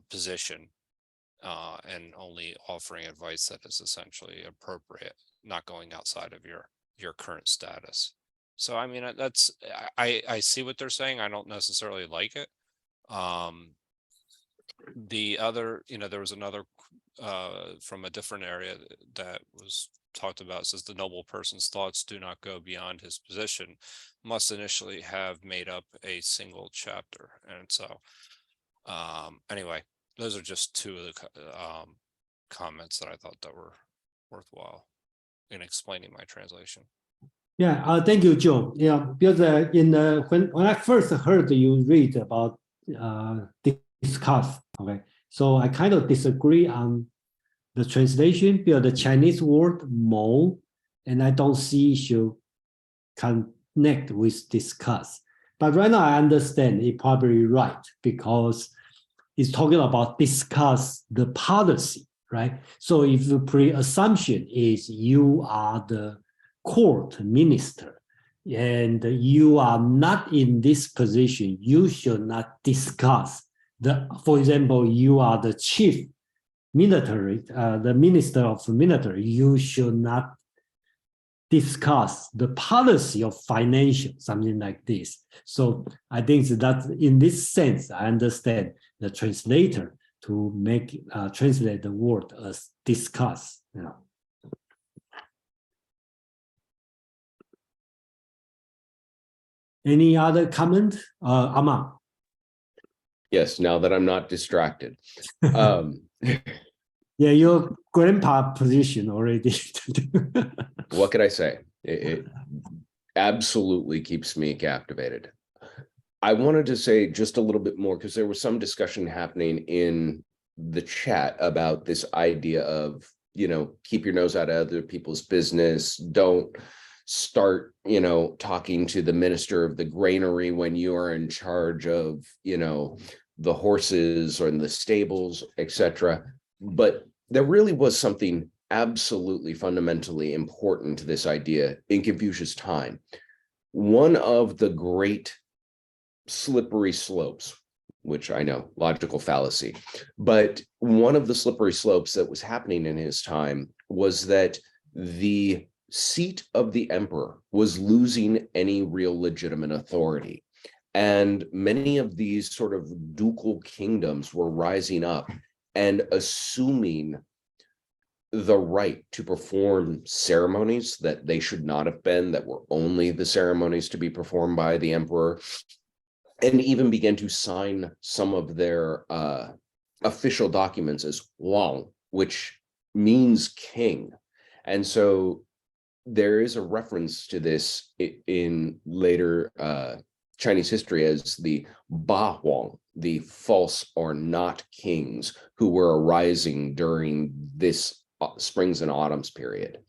position and only offering advice that is essentially appropriate, not going outside of your current status. So, I mean, I see what they're saying. I don't necessarily like it. The other, there was another from a different area that was talked about. It says the noble person's thoughts do not go beyond his position, must initially have made up a single chapter. And so anyway, those are just two of the comments that I thought that were worthwhile in explaining my translation. Yeah, thank you, Joe. Yeah, because when I first heard you read about discuss, okay, so I kind of disagree on the translation because the Chinese word "mo," and I don't see should connect with discuss. But right now I understand it's probably right because it's talking about discuss the policy, right? So if the pre-assumption is you are the court minister and you are not in this position, you should not discuss for example, you are the chief military, the minister of military, you should not discuss the policy of financial, something like this. So I think that in this sense, I understand the translator to make translate the word as discuss. Any other comment, Aman? Yes, now that I'm not distracted. Yeah, your grandpa position already. What could I say? It absolutely keeps me captivated. I wanted to say just a little bit more because there was some discussion happening in the chat about this idea of, keep your nose out of other people's business. Don't start, talking to the minister of the granary when you are in charge of, the horses or in the stables, etc. But there really was something absolutely fundamentally important to this idea in Confucius' time. One of the great slippery slopes, which I know, logical fallacy, but one of the slippery slopes that was happening in his time was that the seat of the emperor was losing any real legitimate authority. And many of these sort of ducal kingdoms were rising up and assuming the right to perform ceremonies that they should not have been, that were only the ceremonies to be performed by the emperor, and even began to sign some of their official documents as Wang, which means king. And so there is a reference to this in later Chinese history as the Ba Huang, the false or not kings who were arising during this springs and autumns period.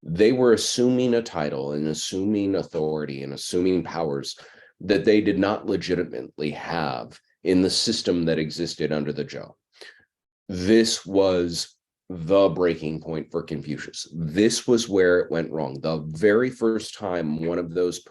They were assuming a title and assuming authority and assuming powers that they did not legitimately have in the system that existed under the Zhou. This was the breaking point for Confucius. This was where it went wrong. The very first time one of those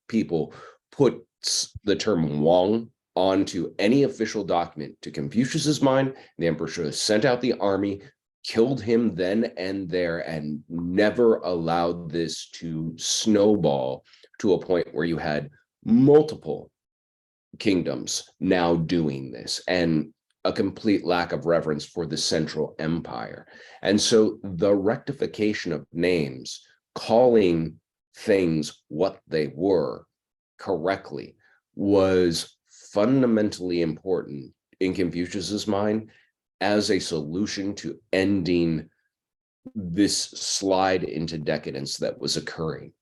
people puts the term Wang onto any official document, to Confucius's mind, the emperor should have sent out the army, killed him then and there, and never allowed this to snowball to a point where you had multiple kingdoms now doing this, and a complete lack of reverence for the central empire. And so the rectification of names, calling things what they were correctly, was fundamentally important in Confucius's mind as a solution to ending this slide into decadence that was occurring.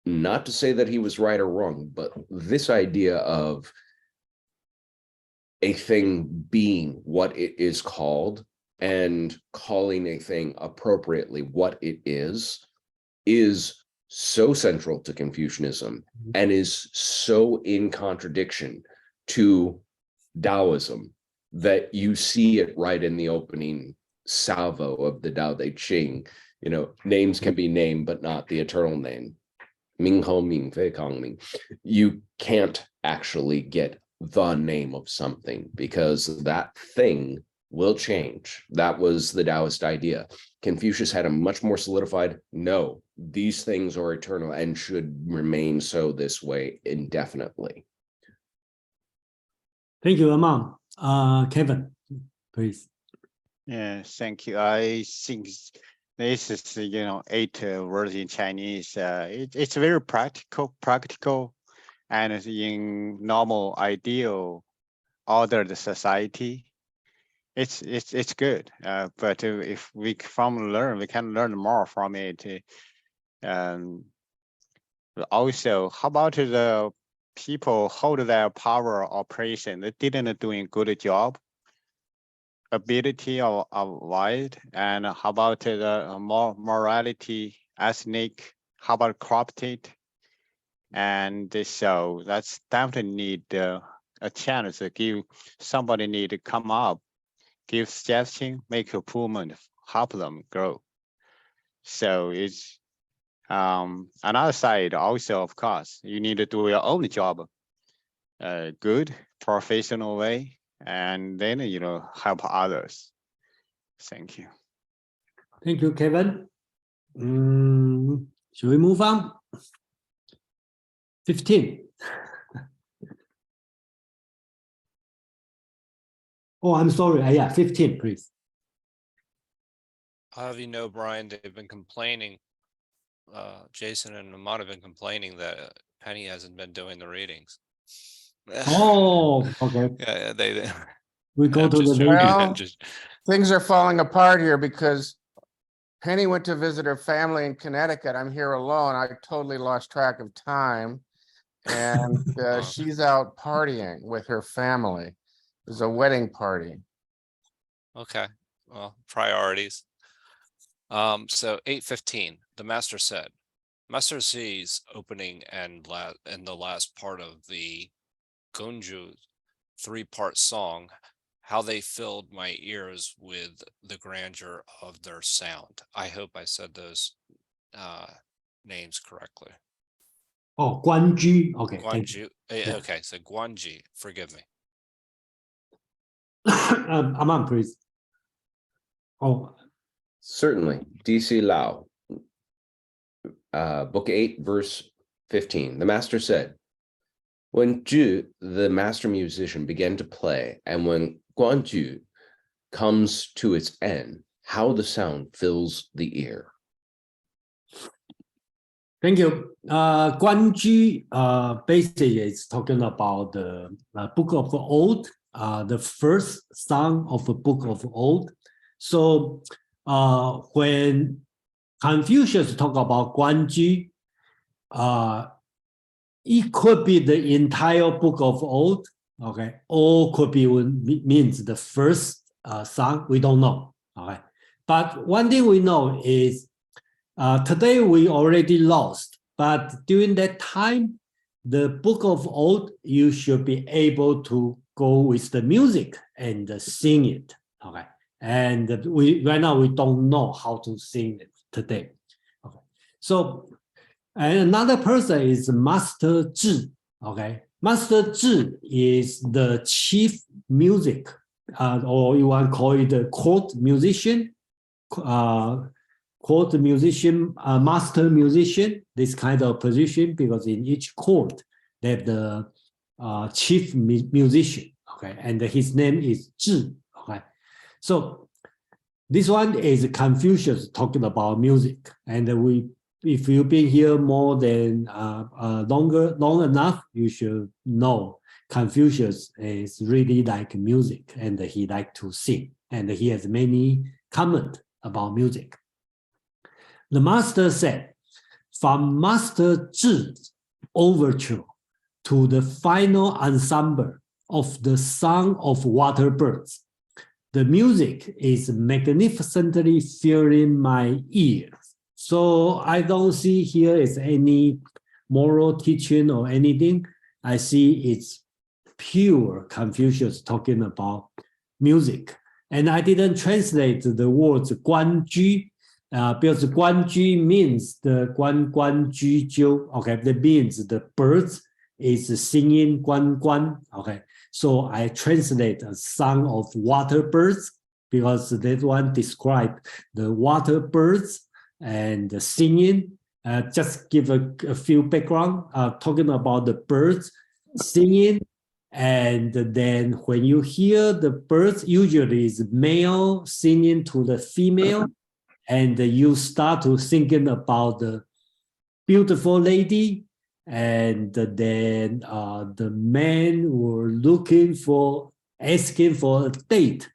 Not to say that he was right or wrong, but this idea of a thing being what it is called and calling a thing appropriately what it is so central to Confucianism and is so in contradiction to Taoism that you see it right in the opening salvo of the Tao Te Ching. You know, names can be named, but not the eternal name. Ming Ho Ming Fei Kong Ming. You can't actually get the name of something because that thing will change. That was the Taoist idea. Confucius had a much more solidified, no, these things are eternal and should remain so this way indefinitely. Thank you, Amon. Kevin, please. Yeah, thank you. I think this is, 8 words in Chinese. It's very practical, and in normal, ideal, ordered society, it's good. But if we can learn more from it. Also, how about the people hold their power operation? They didn't doing good job. Ability of wide, and how about the morality, ethnic, how about corrupted? And so that's definitely need a chance to give somebody need to come up, give suggestion, make improvement, help them grow. So it's another side also, of course, you need to do your own job, good, professional way, and then, help others. Thank you. Thank you, Kevin. Should we move on? 15. Oh, I'm sorry. Yeah, 15, please. I'll have you know, Brian, they've been complaining. Jason and Amon have been complaining that Penny hasn't been doing the readings. Oh, okay. Yeah, they We go to the Well, just things are falling apart here because Penny went to visit her family in Connecticut. I'm here alone. I totally lost track of time. And she's out partying with her family. It was a wedding party. okay. Well, priorities. So 8:15, the master said, Master Zi's opening and the last part of the Gonju 3-part song, how they filled my ears with the grandeur of their sound. I hope I said those names correctly. Oh, Guanju. Okay. Guanju. Okay, so Guanji, forgive me. Aman, please. Oh, Certainly. DC Lao, book 8, verse 15. The master said, when Zhu, the master musician, began to play, and when Guanju comes to its end, how the sound fills the ear. Thank you. Guanju basically is talking about the Book of Old, the first song of the Book of Old. So when Confucius talk about Guanju, it could be the entire Book of Old, okay, or could be means the first song. We don't know, okay. But one thing we know is today we already lost, but during that time, the Book of Old, you should be able to go with the music and sing it, okay. And right now we don't know how to sing it today, okay. So and another person is Master Zhi, okay. Master Zhi is the chief music, or you want to call it the court musician, master musician, this kind of position, because in each court they have the chief musician, okay, and his name is Zhi, okay. So this one is Confucius talking about music, and if you've been here more than long enough, you should know Confucius is really like music, and he like to sing, and he has many comments about music. The master said, from Master Zhi's overture to the final ensemble of the Song of Water Birds, the music is magnificently filling my ears. So I don't see here is any moral teaching or anything. I see it's pure Confucius talking about music. And I didn't translate the words guanju, because guanju means the guanju jiu, okay, that means the birds is singing guan, okay. So I translate a song of water birds, because that one described the water birds and the singing. Just give a few background, talking about the birds singing. And then when you hear the birds, usually is male singing to the female, and you start to thinking about the beautiful lady, and then the men were asking for a date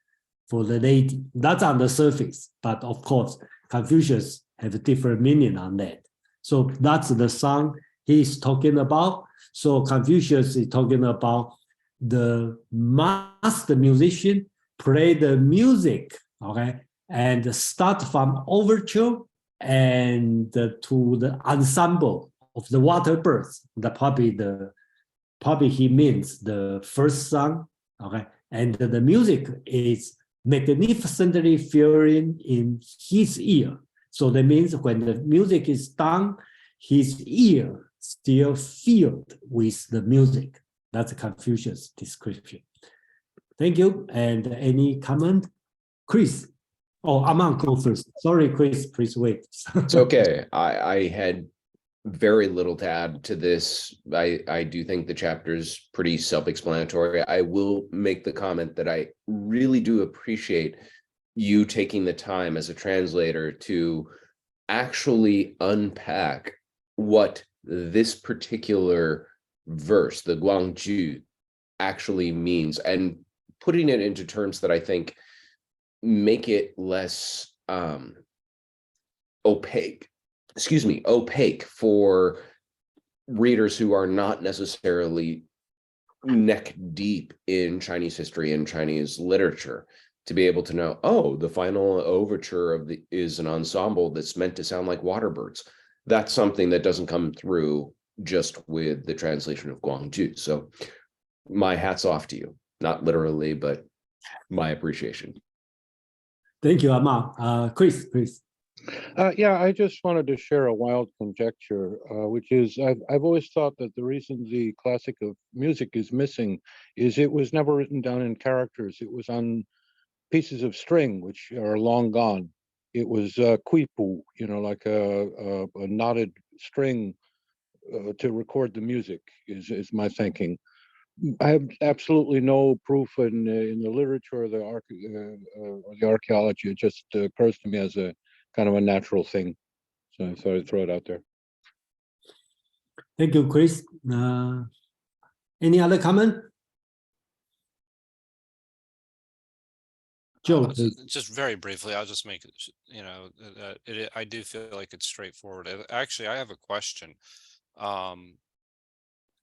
for the lady. That's on the surface, but of course, Confucius have a different meaning on that. So that's the song he's talking about. So Confucius is talking about the master musician play the music, okay, and start from overture and to the ensemble of the water birds. Probably he means the first song, okay, and the music is magnificently filling in his ear. So that means when the music is done, his ear still filled with the music. That's Confucius' description. Thank you. And any comment? Chris? Oh, Aman, go first. Sorry, Chris, please wait. It's okay. I had very little to add to this. I do think the chapter is pretty self-explanatory. I will make the comment that I really do appreciate you taking the time as a translator to actually unpack what this particular verse, the Guangju, actually means, and putting it into terms that I think make it less opaque for readers who are not necessarily neck deep in Chinese history and Chinese literature, to be able to know, oh, the final overture is an ensemble that's meant to sound like water birds. That's something that doesn't come through just with the translation of Guangju. So my hat's off to you, not literally, but my appreciation. Thank you, Aman. Chris, please. Yeah, I just wanted to share a wild conjecture, which is I've always thought that the reason the classic of music is missing is it was never written down in characters. It was on pieces of string, which are long gone. it was quipu, like a knotted string to record the music is my thinking. I have absolutely no proof in the literature or the archaeology. It just occurs to me as a kind of a natural thing. So I thought I'd throw it out there. Thank you, Chris. Any other comment? Joe, please. Just very briefly, I'll just make it, I do feel like it's straightforward. Actually, I have a question. What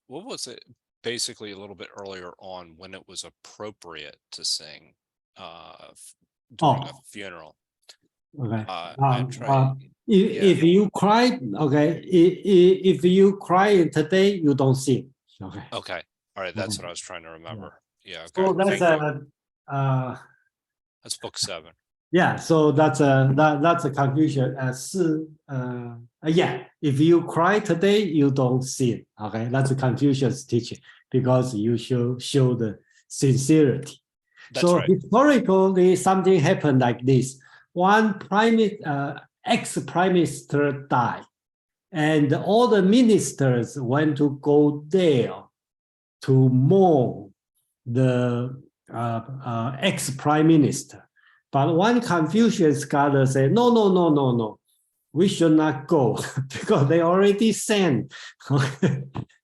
was it basically a little bit earlier on when it was appropriate to sing during a funeral? Okay. I'm trying. If you cry, okay. If you cry today, you don't sing. Okay. Okay. All right. That's what I was trying to remember. Yeah. Okay. So that's Thank you. that's book 7. Yeah. So that's a conclusion. Yeah. If you cry today, you don't sing. Okay. That's a Confucius teaching because you show the sincerity. That's so right. Historically, something happened like this. One ex-prime minister died, and all the ministers went to go there to mourn the ex-prime minister. But one Confucius scholar said, no, we should not go because they already sang.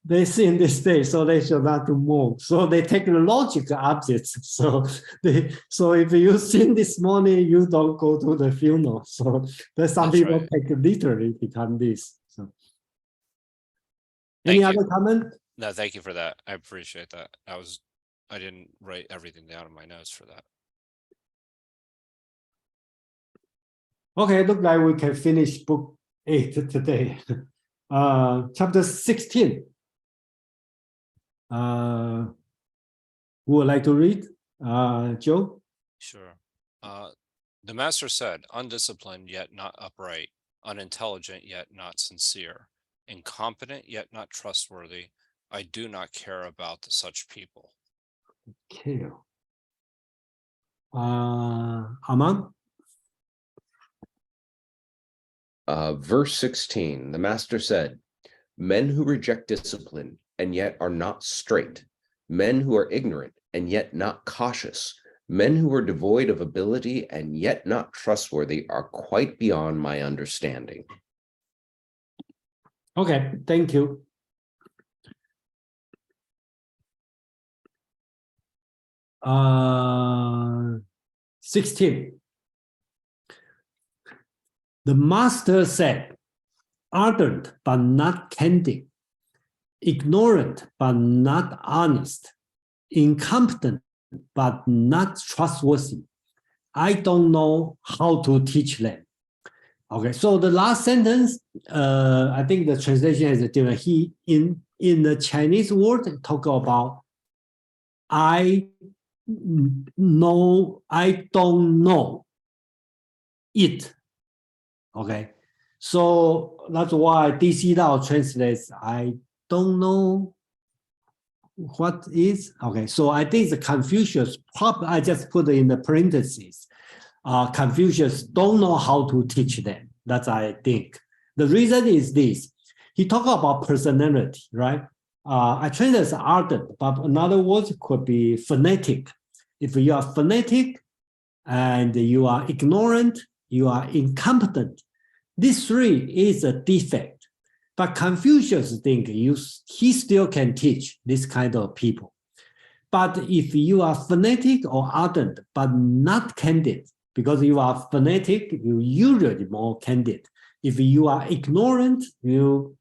They sing this day, so they should not mourn. So they take the logical objects. So if you sing this morning, you don't go to the funeral. So there's some people take it literally become this. So any other comment? No, thank you for that. I appreciate that. I didn't write everything down in my notes for that. Okay, look like we can finish book 8 today. Chapter 16. Who would like to read? Joe? Sure. The master said, undisciplined yet not upright, unintelligent yet not sincere, incompetent yet not trustworthy. I do not care about such people. Okay. Aman? Verse 16, the master said, men who reject discipline and yet are not straight, men who are ignorant and yet not cautious, men who are devoid of ability and yet not trustworthy are quite beyond my understanding. Okay, thank you. Uh, 16. The master said, ardent but not candid, ignorant but not honest, incompetent but not trustworthy. I don't know how to teach them. Okay, so the last sentence, I think the translation is different. He in the Chinese word talk about I don't know it. Okay, so that's why DC Dao translates I don't know what is. Okay, so I think the Confucius, probably I just put it in the parentheses. Confucius don't know how to teach them. That's I think. The reason is this. He talked about personality, right? I translate as ardent, but another word could be fanatic. If you are fanatic and you are ignorant, you are incompetent. This 3 is a defect. But Confucius think he still can teach this kind of people. But if you are fanatic or ardent, but not candid, because you are fanatic, you usually more candid. If you are ignorant, you're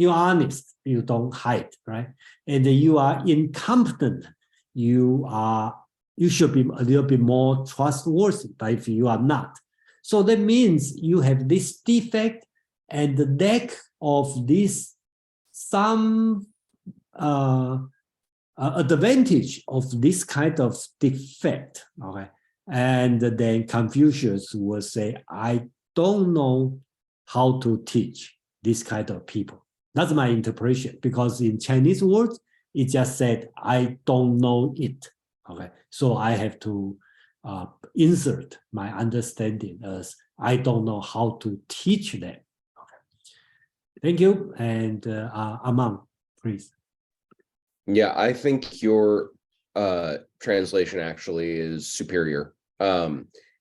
honest, you don't hide, right? And you are incompetent, you should be a little bit more trustworthy, but if you are not. So that means you have this defect and the lack of this some advantage of this kind of defect, okay? And then Confucius will say, I don't know how to teach this kind of people. That's my interpretation, because in Chinese words, it just said, I don't know it. Okay, so I have to insert my understanding as I don't know how to teach them. Okay. Thank you. And Aman, please. Yeah, I think your translation actually is superior.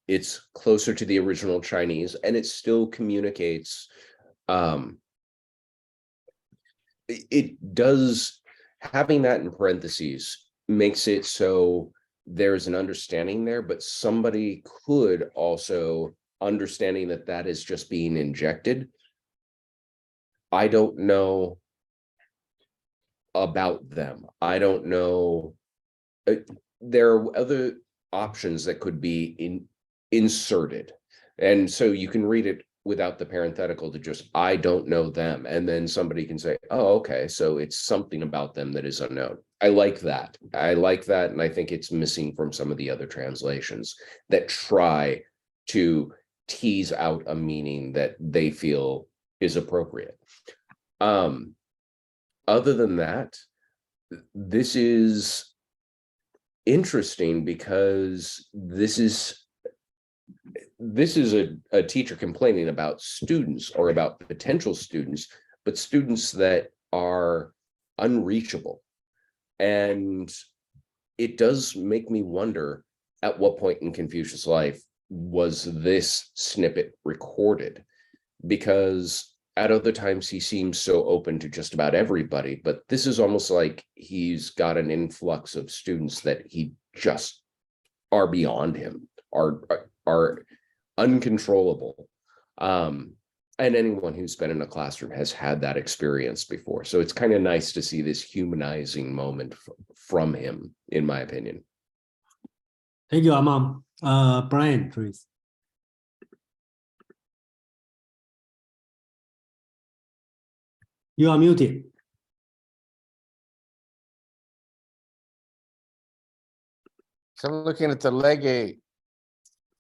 It's closer to the original Chinese, and it still communicates. It does, having that in parentheses makes it so there's an understanding there, but somebody could also understanding that that is just being injected. I don't know about them. I don't know. There are other options that could be inserted. And so you can read it without the parenthetical to just, I don't know them. And then somebody can say, oh, okay, so it's something about them that is unknown. I like that. I like that. And I think it's missing from some of the other translations that try to tease out a meaning that they feel is appropriate. Other than that, this is interesting because this is a teacher complaining about students or about potential students, but students that are unreachable. And it does make me wonder, at what point in Confucius' life was this snippet recorded? Because at other times he seems so open to just about everybody, but this is almost like he's got an influx of students that he just are beyond him, are uncontrollable. And anyone who's been in a classroom has had that experience before. So it's kind of nice to see this humanizing moment from him, in my opinion. Thank you, Aman. Brian, please. You are muted. So I'm looking at the Legge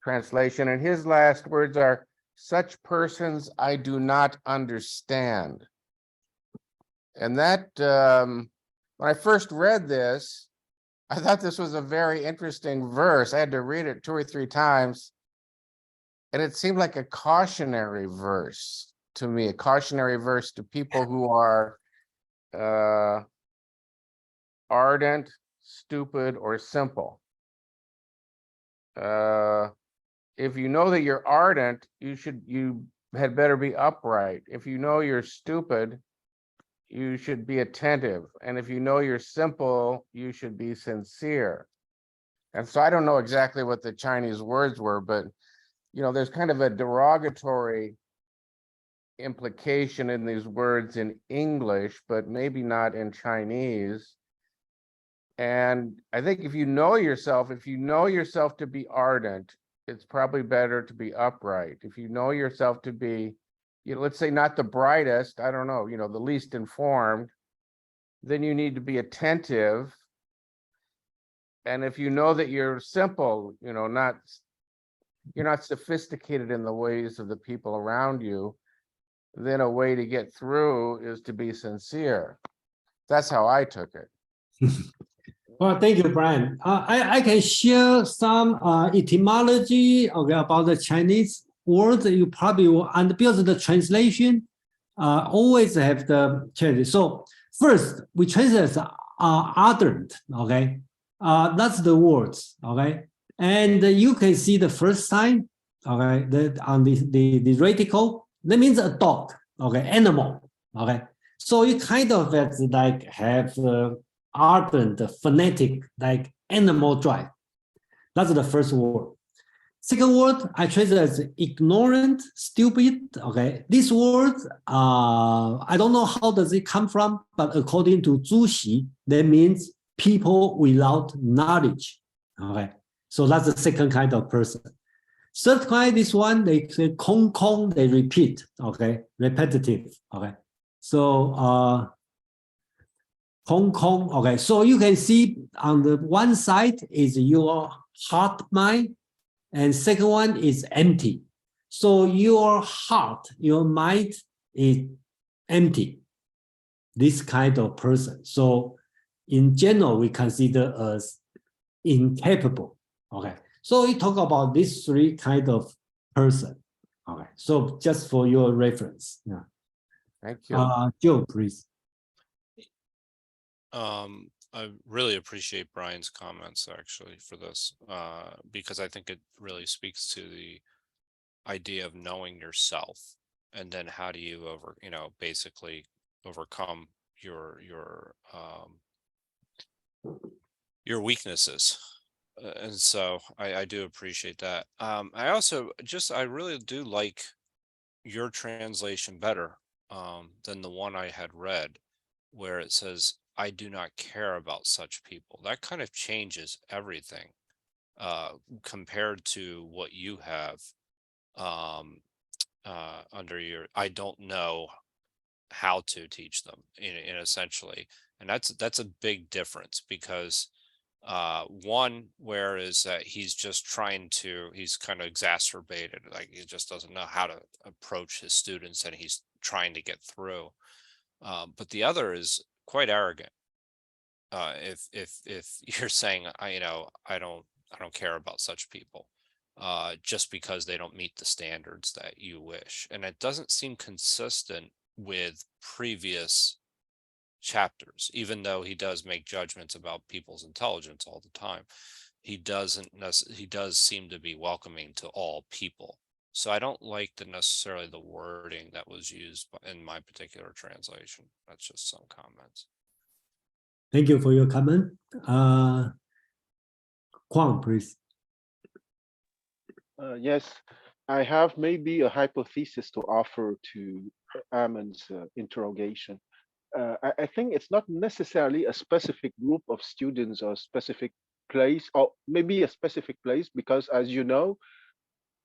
translation, and his last words are, such persons I do not understand. And that, when I first read this, I thought this was a very interesting verse. I had to read it 2 or 3 times. And it seemed like a cautionary verse to me, a cautionary verse to people who are ardent, stupid, or simple. If you know that you're ardent, you had better be upright. If you know you're stupid, you should be attentive. And if you know you're simple, you should be sincere. And so I don't know exactly what the Chinese words were, but there's kind of a derogatory implication in these words in English, but maybe not in Chinese. And I think if you know yourself to be ardent, it's probably better to be upright. If you know yourself to be, let's say not the brightest, I don't know, the least informed, then you need to be attentive. And if you know that you're simple, you're not sophisticated in the ways of the people around you, then a way to get through is to be sincere. That's how I took it. Well, thank you, Brian. I can share some etymology about the Chinese word. You probably will, and because the translation always have the change. So first, we translate as ardent, okay? That's the words, okay? And you can see the first sign, okay, on the radical, that means a dog, okay, animal, okay? So you kind of have ardent, fanatic, like animal drive. That's the first word. Second word, I translate as ignorant, stupid. Okay, this word, I don't know how does it come from, but according to Zhu Xi, that means people without knowledge. Okay, so that's the second kind of person. Third kind, this one, they say kong kong, they repeat. Okay, repetitive. Okay, so Hong Kong. Okay, so you can see on the one side is your heart mind, and second one is empty. So your heart, your mind is empty. This kind of person. So in general, we consider as incapable. Okay, so we talk about these 3 kind of person. Okay, so just for your reference. Yeah. Thank you. Joe, please. I really appreciate Brian's comments actually for this, because I think it really speaks to the idea of knowing yourself, and then how do you basically overcome your weaknesses. And so I do appreciate that. I really do like your translation better than the one I had read, where it says, I do not care about such people. That kind of changes everything compared to what you have under your, I don't know how to teach them in essentially. And that's a big difference, because one, where is that he's kind of exacerbated, like he just doesn't know how to approach his students and he's trying to get through. But the other is quite arrogant. If you're saying, I don't care about such people, just because they don't meet the standards that you wish. And it doesn't seem consistent with previous chapters, even though he does make judgments about people's intelligence all the time. He does seem to be welcoming to all people. So I don't like necessarily the wording that was used in my particular translation. That's just some comments. Thank you for your comment. Kwang, please. Yes, I have maybe a hypothesis to offer to Amon's interrogation. I think it's not necessarily a specific group of students or specific place, or maybe a specific place, because as you know,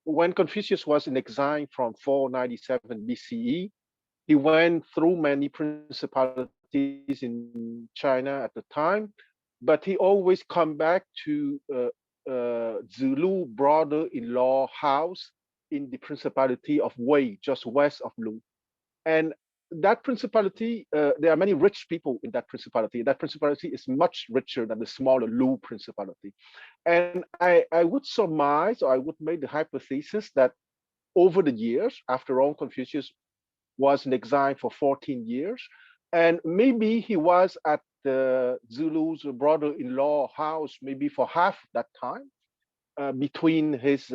when Confucius was in exile from 497 BCE, he went through many principalities in China at the time, but he always come back to Zulu brother-in-law house in the principality of Wei, just west of Lu. And that principality, there are many rich people in that principality. That principality is much richer than the smaller Lu principality. And I would surmise, or I would make the hypothesis that over the years, after all, Confucius was in exile for 14 years, and maybe he was at the Zulu's brother-in-law house maybe for half that time, between his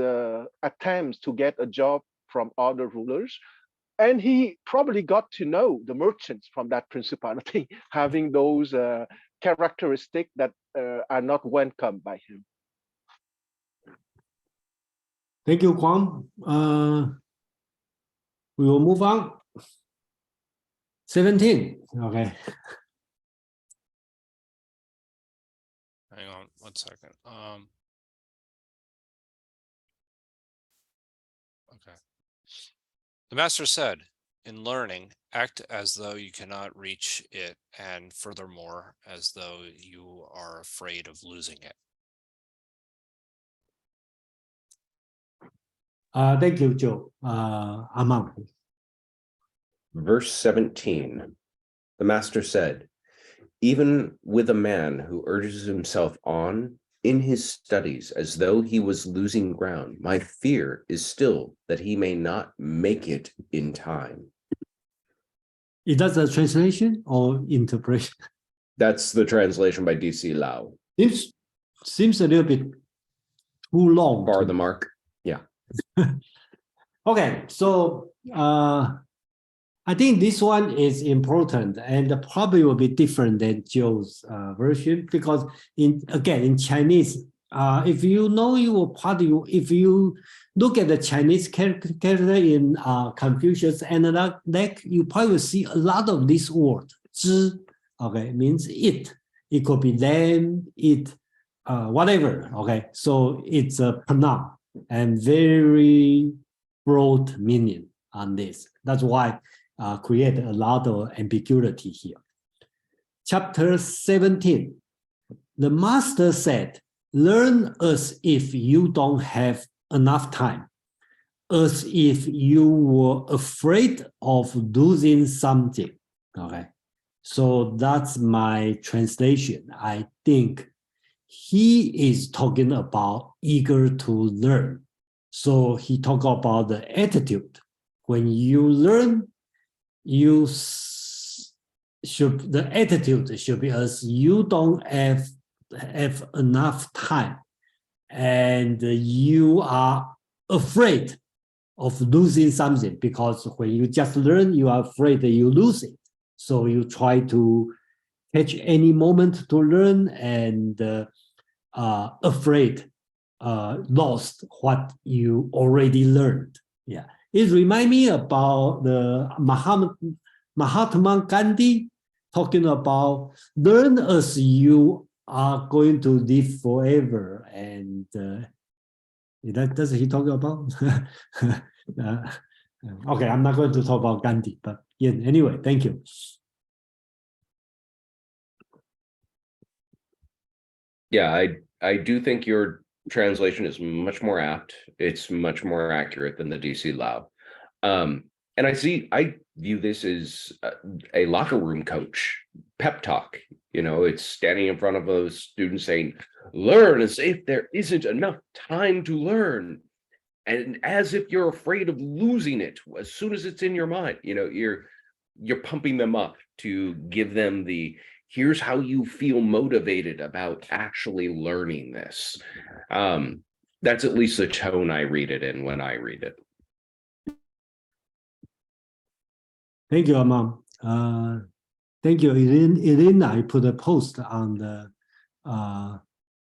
attempts to get a job from other rulers. And he probably got to know the merchants from that principality, having those characteristics that are not welcomed by him. Thank you, Kwang. We will move on. 17. Okay. Hang on one second. Okay. The master said, in learning, act as though you cannot reach it, and furthermore, as though you are afraid of losing it. Thank you, Joe. Amang. Verse 17, the master said, even with a man who urges himself on in his studies as though he was losing ground, my fear is still that he may not make it in time. Is that the translation or interpretation? That's the translation by D.C. Lau. Seems a little bit too long. Bar the mark. Yeah. Okay, so I think this one is important and probably will be different than Joe's version, because in Chinese, if you know, you will probably, if you look at the Chinese character in Confucius Analects, you probably will see a lot of this word, 知, okay, means it. It could be them, it, whatever, okay. So it's a pronoun and very broad meaning on this. That's why create a lot of ambiguity here. Chapter 17, the master said, learn as if you don't have enough time, as if you were afraid of losing something. Okay, so that's my translation. I think he is talking about eager to learn. So he talked about the attitude. When you learn, the attitude should be as you don't have enough time and you are afraid of losing something, because when you just learn, you are afraid that you lose it. So you try to catch any moment to learn and afraid lost what you already learned. Yeah, it reminds me about the Mahatma Gandhi talking about learn as you are going to live forever. And does he talk about? Okay, I'm not going to talk about Gandhi, but yeah, anyway, thank you. Yeah, I do think your translation is much more apt. It's much more accurate than the DC Lao. And I view this as a locker room coach pep talk. You know, it's standing in front of those students saying, learn as if there isn't enough time to learn. And as if you're afraid of losing it as soon as it's in your mind. You know, you're pumping them up to give them the, here's how you feel motivated about actually learning this. That's at least the tone I read it in when I read it. Thank you, Amam. Thank you, Elena. I put a post on the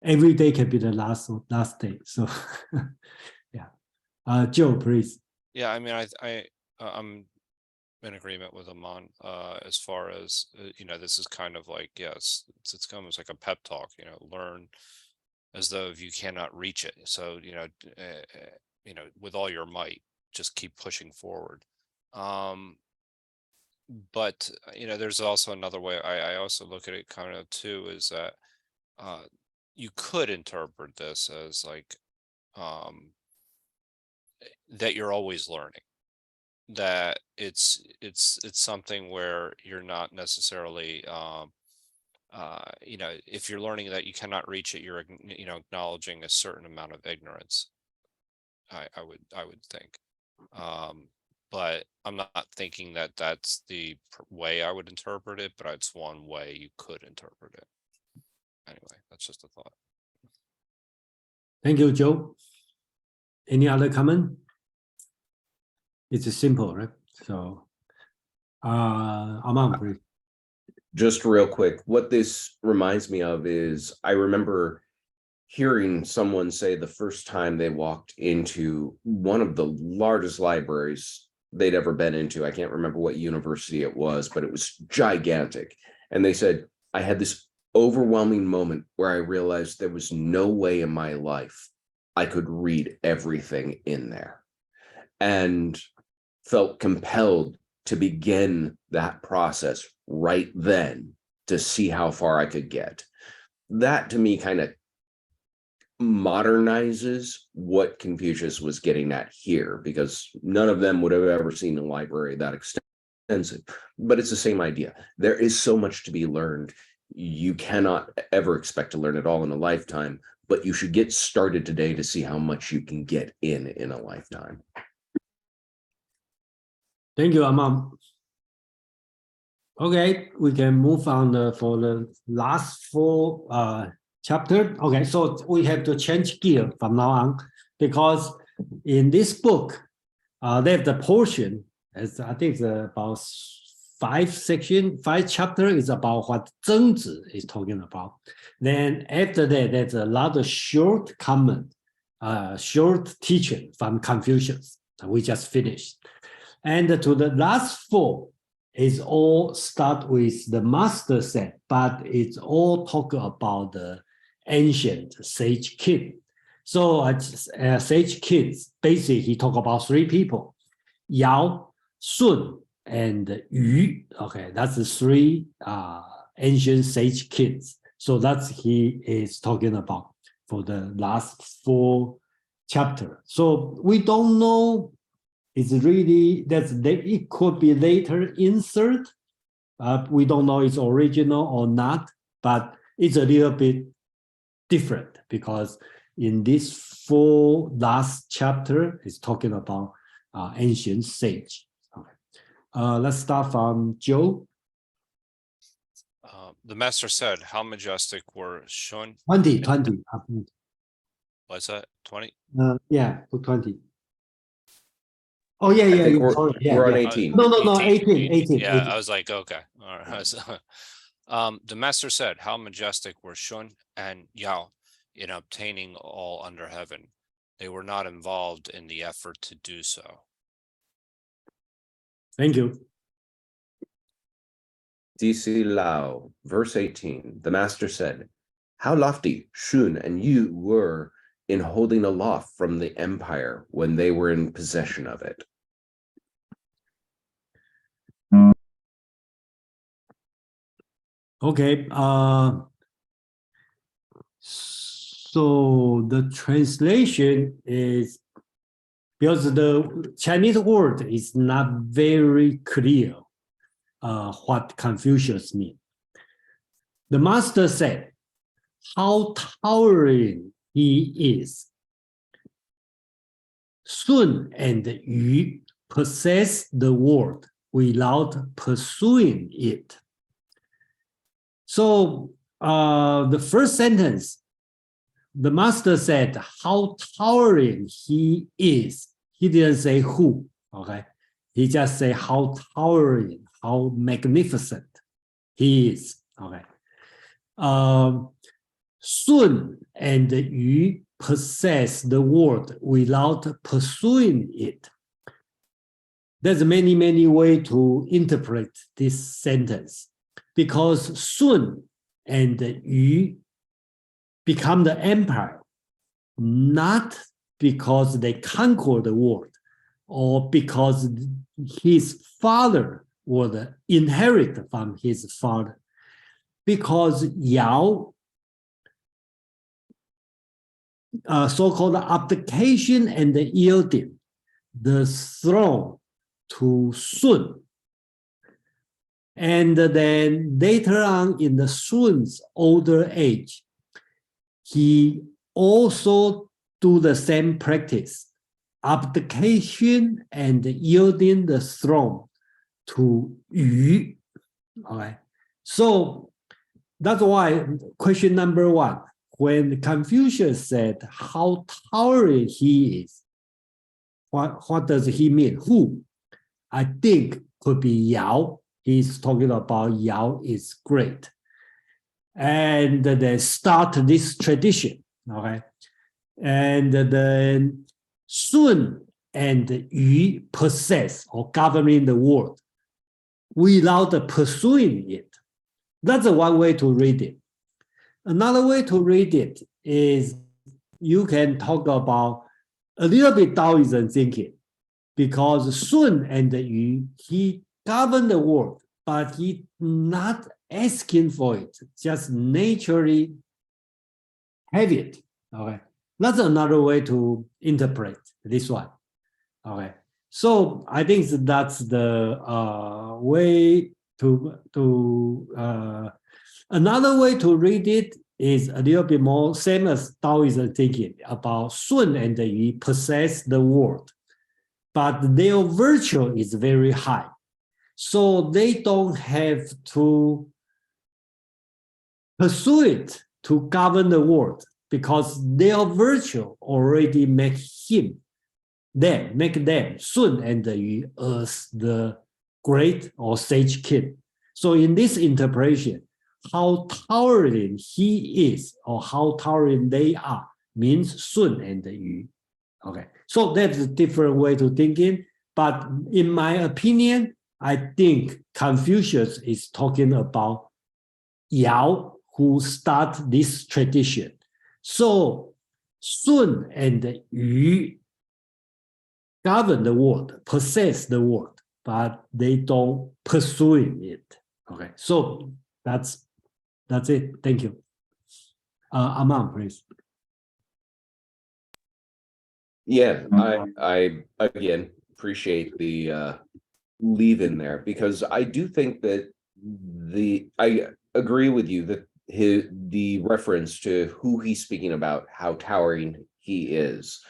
every day can be the last day. So yeah, Joe, please. Yeah, I mean, I'm in agreement with Aman as far as you know, this is kind of like, yes, it's almost like a pep talk. You know, learn as though if you cannot reach it. So you know, with all your might, just keep pushing forward. But you know, there's also another way. I also look at it kind of too, is that you could interpret this as like that you're always learning, that it's something where you're not necessarily you know, if you're learning that you cannot reach it, you're, you know, acknowledging a certain amount of ignorance. I would think. But I'm not thinking that that's the way I would interpret it, but it's one way you could interpret it. Anyway, that's just a thought. Thank you, Joe. Any other comment? It's simple, right? So, Amam, please. Just real quick, what this reminds me of is I remember hearing someone say the first time they walked into one of the largest libraries they'd ever been into. I can't remember what university it was, but it was gigantic. And they said, I had this overwhelming moment where I realized there was no way in my life I could read everything in there, and felt compelled to begin that process right then to see how far I could get. That to me kind of modernizes what Confucius was getting at here, because none of them would have ever seen a library that extensive, but it's the same idea. There is so much to be learned. You cannot ever expect to learn it all in a lifetime, but you should get started today to see how much you can get in a lifetime. Thank you, Amam. Okay, we can move on for the last four chapter. Okay, so we have to change gear from now on, because in this book, there's the portion, as I think it's about five chapter is about what Zhengzi is talking about. Then after that, there's a lot of short comment, short teaching from Confucius. We just finished. And to the last four is all start with the master said, but it's all talk about the ancient sage kid. So sage kids, basically he talk about three people, Yao, Sun, and Yu. Okay, that's the three ancient sage kids. So that's he is talking about for the last four chapters. So we don't know. It's really it could be later insert. We don't know it's original or not, but it's a little bit different because in this 4 last chapter is talking about ancient sage. Okay. Let's start from Joe. The master said, how majestic were Shun. 20. What's that? 20? Yeah, put 20. Oh, yeah, I think yeah. we're on Yeah. 18. No, 18. Yeah, I was like, okay. All right. The master said, how majestic were Shun and Yao in obtaining all under heaven. They were not involved in the effort to do so. Thank you. DC Lao, verse 18. The master said, how lofty Shun and Yu were in holding aloft from the empire when they were in possession of it. Okay. So the translation is, because the Chinese word is not very clear what Confucius means. The master said, how towering he is. Sun and Yu possess the world without pursuing it. So the first sentence, the master said how towering he is. He didn't say who, okay? He just said how towering, how magnificent he is, okay? Sun and Yu possess the world without pursuing it. There's many ways to interpret this sentence, because Sun and Yu become the empire, not because they conquer the world or because his father would inherit from his father, because Yao, so-called abdication and yielding the throne to Sun. And then later on in the Sun's older age, he also do the same practice, abdication and yielding the throne to Yu. Okay, so that's why question number 1, when Confucius said how towering he is, what does he mean? Who? I think could be Yao. He's talking about Yao is great. And they start this tradition, okay? And then Sun and Yu possess or governing the world without pursuing it. That's one way to read it. Another way to read it is you can talk about a little bit Taoism thinking, because Sun and Yu, he governed the world, but he not asking for it, just naturally have it. Okay, that's another way to interpret this one. Okay, so I think that's the way to another way to read it is a little bit more same as Taoism thinking about Sun and Yu possess the world, but their virtue is very high, so they don't have to pursue it to govern the world, because their virtue already make them, Sun and Yu, as the great or sage king. So in this interpretation, how towering he is or how towering they are means Sun and Yu. Okay, so that's a different way to thinking. But in my opinion, I think Confucius is talking about Yao, who start this tradition. So Sun and Yu govern the world, possess the world, but they don't pursue it. Okay, so that's it. Thank you. Aman, please. Yeah, I again appreciate the leave in there, because I do think that I agree with you that the reference to who he's speaking about, how towering he is,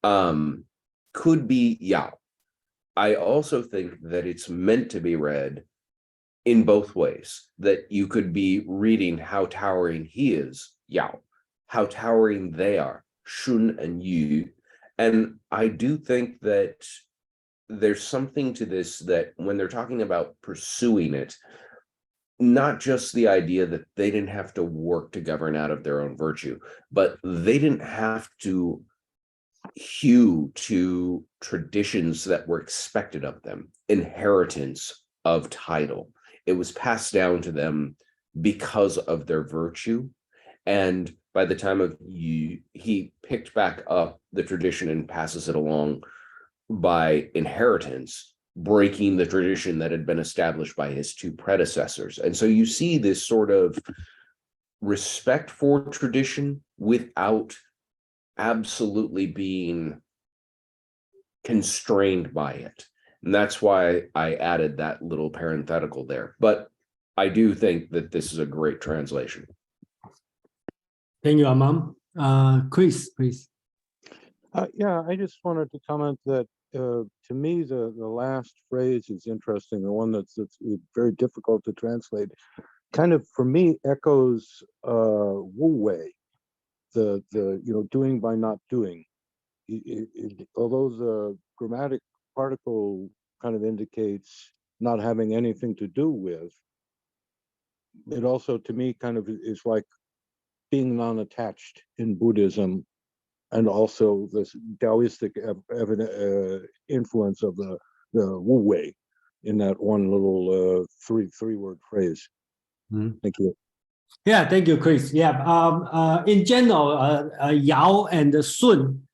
could be Yao. I also think that it's meant to be read in both ways, that you could be reading how towering he is, Yao, how towering they are, Shun and Yu. And I do think that there's something to this, that when they're talking about pursuing it, not just the idea that they didn't have to work to govern out of their own virtue, but they didn't have to hew to traditions that were expected of them, inheritance of title. It was passed down to them because of their virtue. And by the time of Yu, he picked back up the tradition and passes it along by inheritance, breaking the tradition that had been established by his two predecessors. And so you see this sort of respect for tradition without absolutely being constrained by it. And that's why I added that little parenthetical there. But I do think that this is a great translation. Thank you, Amam. Chris, please. Yeah, I just wanted to comment that to me, the last phrase is interesting. The one that's very difficult to translate, kind of for me echoes Wu Wei, the doing by not doing. Although the grammatic particle kind of indicates not having anything to do with, it also to me kind of is like being non-attached in Buddhism, and also this Taoistic influence of the Wu Wei in that one little three-word phrase. Thank you. Yeah, thank you, Chris. Yeah, in general, Yao and Sun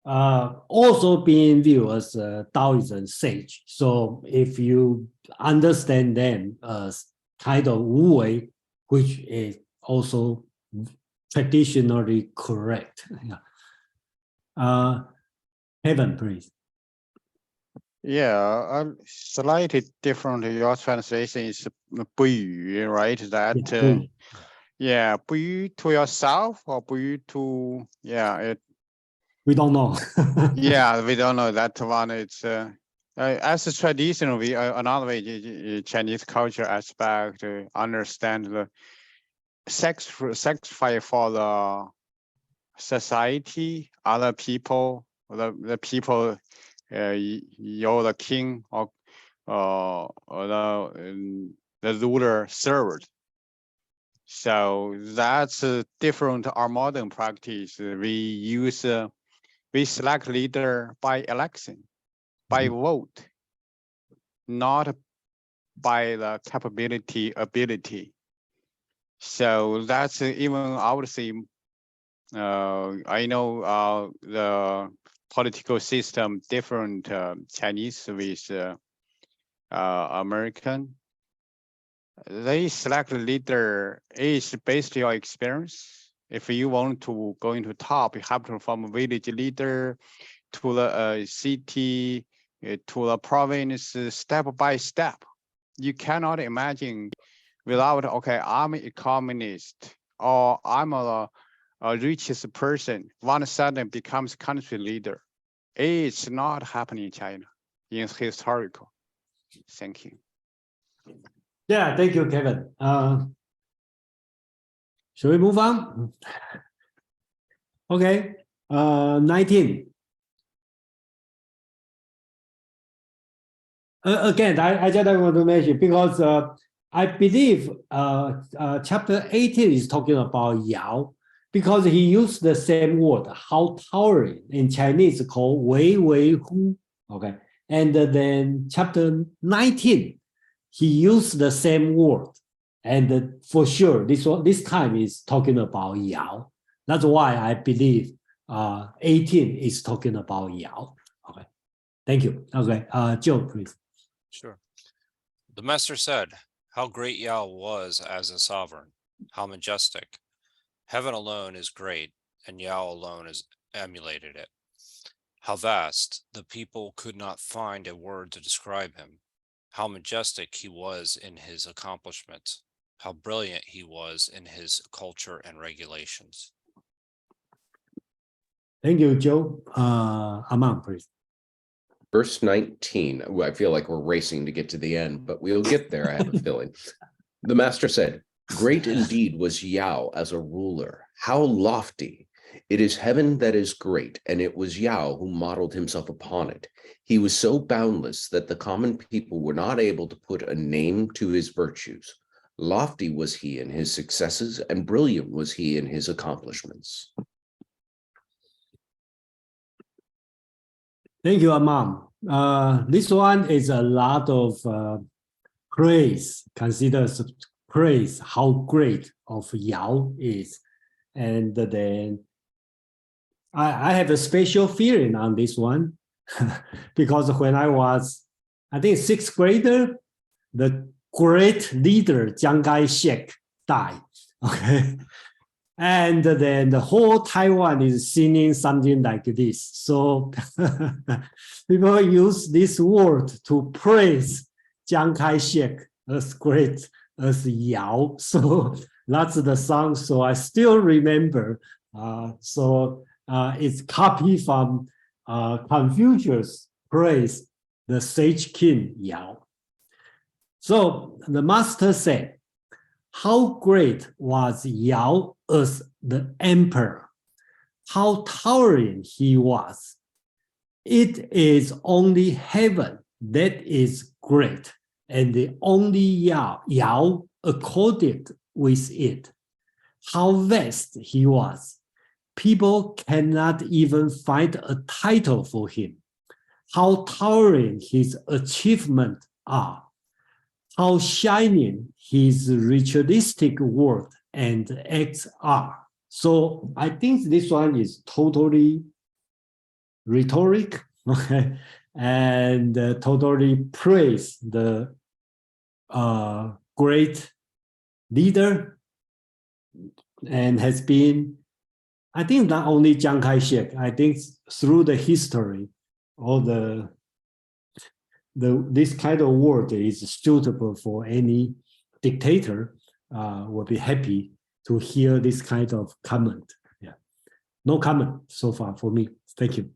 also being viewed as Taoism sage. So if you understand them as kind of Wu Wei, which is also traditionally correct. Yeah. Heaven, please. Yeah, slightly different. Your translation is 不语, right? That yeah, 不语 to yourself or 不语 to we don't know. Yeah, we don't know that one. It's as a tradition, we another way Chinese culture aspect understand the sacrifice for the society, other people, the people, you're the king or the ruler served. So that's different our modern practice. We use we select leader by election, by vote, not by the capability, ability. So that's even I would say, I know the political system different Chinese with American. They select a leader is based on your experience. If you want to go into top, you have to from a village leader to the city, to the province, step by step. You cannot imagine without, okay, I'm a communist or I'm a richest person, one sudden becomes country leader. It's not happening in China, in historical. Thank you. Yeah, thank you, Kevin. Should we move on? Okay, 19. Again, I just want to mention, because I believe chapter 18 is talking about Yao, because he used the same word, how towering, in Chinese called Wei Wei Hu. Okay, and then chapter 19, he used the same word, and for sure this time is talking about Yao. That's why I believe 18 is talking about Yao. Okay, thank you. Okay, Joe, please. Sure. The master said, how great Yao was as a sovereign, how majestic. Heaven alone is great, and Yao alone has emulated it. How vast, the people could not find a word to describe him. How majestic he was in his accomplishments. how brilliant he was in his culture and regulations. Thank you, Joe. Amang, please. Verse 19. I feel like we're racing to get to the end, but we'll get there, I have a feeling. The master said, "Great indeed was Yao as a ruler. How lofty! It is heaven that is great, and it was Yao who modeled himself upon it. He was so boundless that the common people were not able to put a name to his virtues. Lofty was he in his successes, and brilliant was he in his accomplishments." Thank you, Amang. This one is a lot of praise, considers praise how great of Yao is. And then I have a special feeling on this one because when I was, I think, sixth grader, the great leader Chiang Kai-shek died. Okay. And then the whole Taiwan is singing something like this. So people use this word to praise Chiang Kai-shek as great as Yao. So that's the song. So I still remember. It's copied from Confucius praise the sage king Yao. So the master said, how great was Yao as the emperor, how towering he was. It is only heaven that is great, and the only Yao accorded with it. How vast he was. People cannot even find a title for him. How towering his achievements are. How shining his ritualistic word and acts are. So I think this one is totally rhetoric, okay, and totally praise the great leader, and has been, I think, not only Chiang Kai-shek, I think through the history, all this kind of word is suitable for any dictator. Will be happy to hear this kind of comment. Yeah, no comment so far for me. Thank you.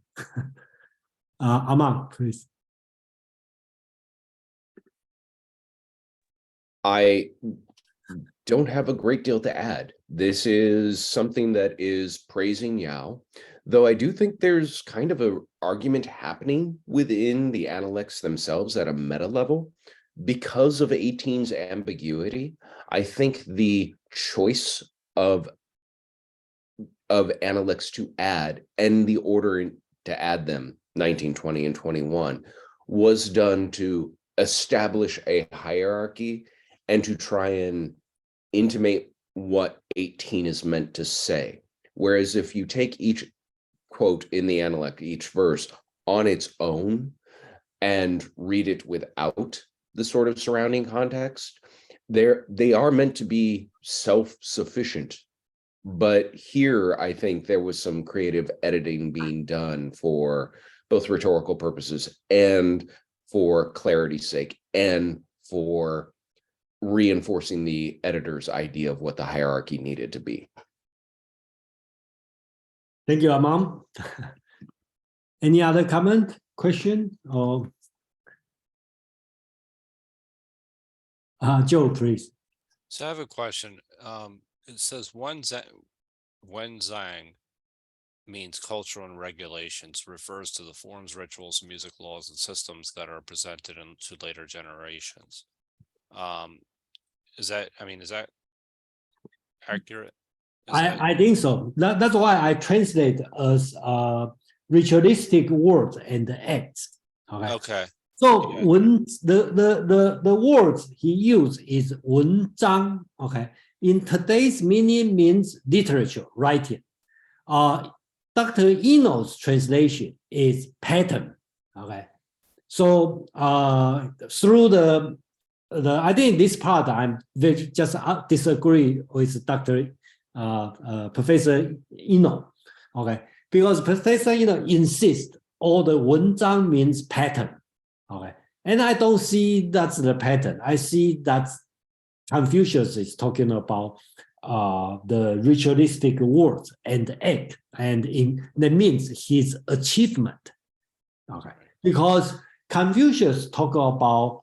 Amang, please. I don't have a great deal to add. This is something that is praising Yao, though I do think there's kind of an argument happening within the Analects themselves at a meta level. Because of 18's ambiguity, I think the choice of Analects to add and the order to add them, 19, 20, and 21, was done to establish a hierarchy and to try and intimate what 18 is meant to say. Whereas if you take each quote in the Analect, each verse on its own and read it without the sort of surrounding context, they are meant to be self-sufficient. But here, I think there was some creative editing being done for both rhetorical purposes and for clarity's sake and for reinforcing the editor's idea of what the hierarchy needed to be. Thank you, Amang. Any other comment, question, or Joe, please. So I have a question. It says Wenzang means cultural and regulations, refers to the forms, rituals, music, laws, and systems that are presented to later generations. Is that accurate? I think so. That's why I translate as ritualistic words and acts. Okay. Okay. So when the words he used is 文章, okay. In today's meaning means literature, writing. Dr. Eno's translation is pattern. Okay. So through the I think this part I'm just disagree with Dr. Professor Eno. Okay. Because Professor Eno insists all the 文章 means pattern. Okay. And I don't see that's the pattern. I see that's Confucius is talking about the ritualistic words and act, and that means his achievement. Okay, because Confucius talk about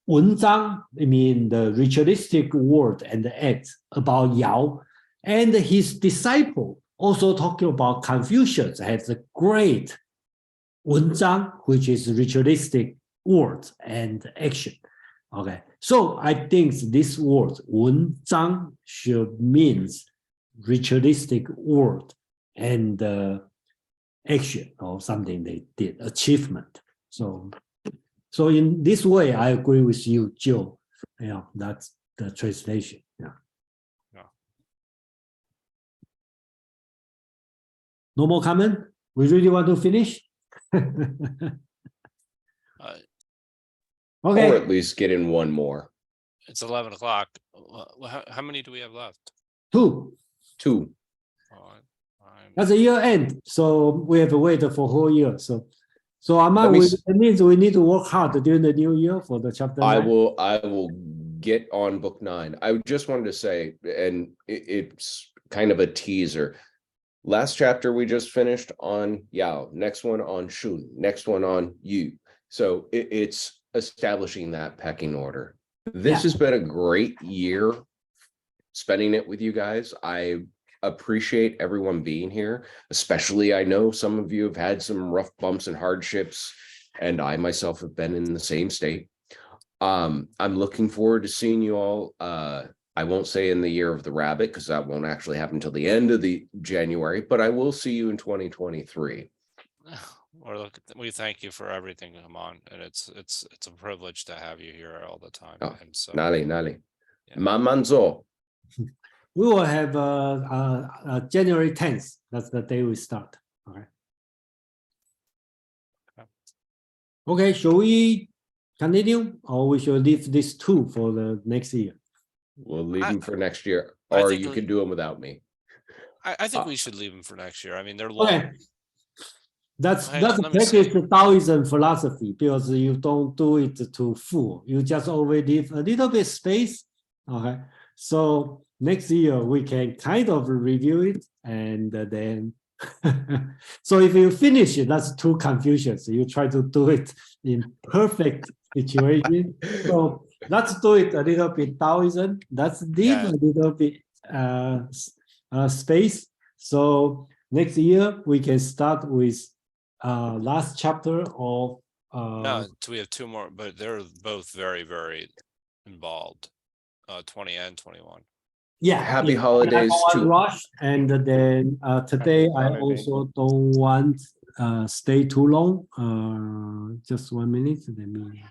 文章, I mean the ritualistic word and the act about Yao, and his disciple also talking about Confucius has a great 文章, which is ritualistic words and action. Okay, so I think this word 文章 should means ritualistic word and action or something they did, achievement. So in this way, I agree with you, Joe. Yeah, that's the translation. Yeah. No more comment? We really want to finish? Or Okay, at least get in one more. It's 11 o'clock. How many do we have left? 2. Two. That's a year end, so we have to wait for whole year. So Let me it means we need to work hard during the new year for the chapter 9. I will get on book 9. I just wanted to say, and it's kind of a teaser. Last chapter we just finished on Yao, next one on Shun, next one on Yu. So it's establishing that pecking order. This has been a great year spending it with you guys. I appreciate everyone being here, especially I know some of you have had some rough bumps and hardships, and I myself have been in the same state. I'm looking forward to seeing you all. I won't say in the year of the rabbit, because that won't actually happen until the end of the January, but I will see you in 2023. We thank you for everything, Haman, and it's a privilege to have you here all the time. Oh, and so Nali. Yeah. Mamanzo. We will have January 10th. That's the day we start. Okay. Okay, shall we continue, or we should leave this 2 for the next year? We'll leave them for next year, I or think you we- can do them without me. I think we should leave them for next year. I mean, they're long. Okay. That's Hang on, let me practice see. Taoism philosophy, because you don't do it to full. You just always leave a little bit space. Okay. So next year we can kind of review it, and then so if you finish it, that's too Confucius. You try to do it in perfect situation. So let's do it a little bit Taoism. Let's leave a little bit space. So next year we can start with last chapter of No, so we have 2 more, but they're both very, very involved. 20 and 21. yeah. Happy yeah. holidays I don't want to- rush, and then today I holidays. also don't want stay too long. Just 1 minute. Let me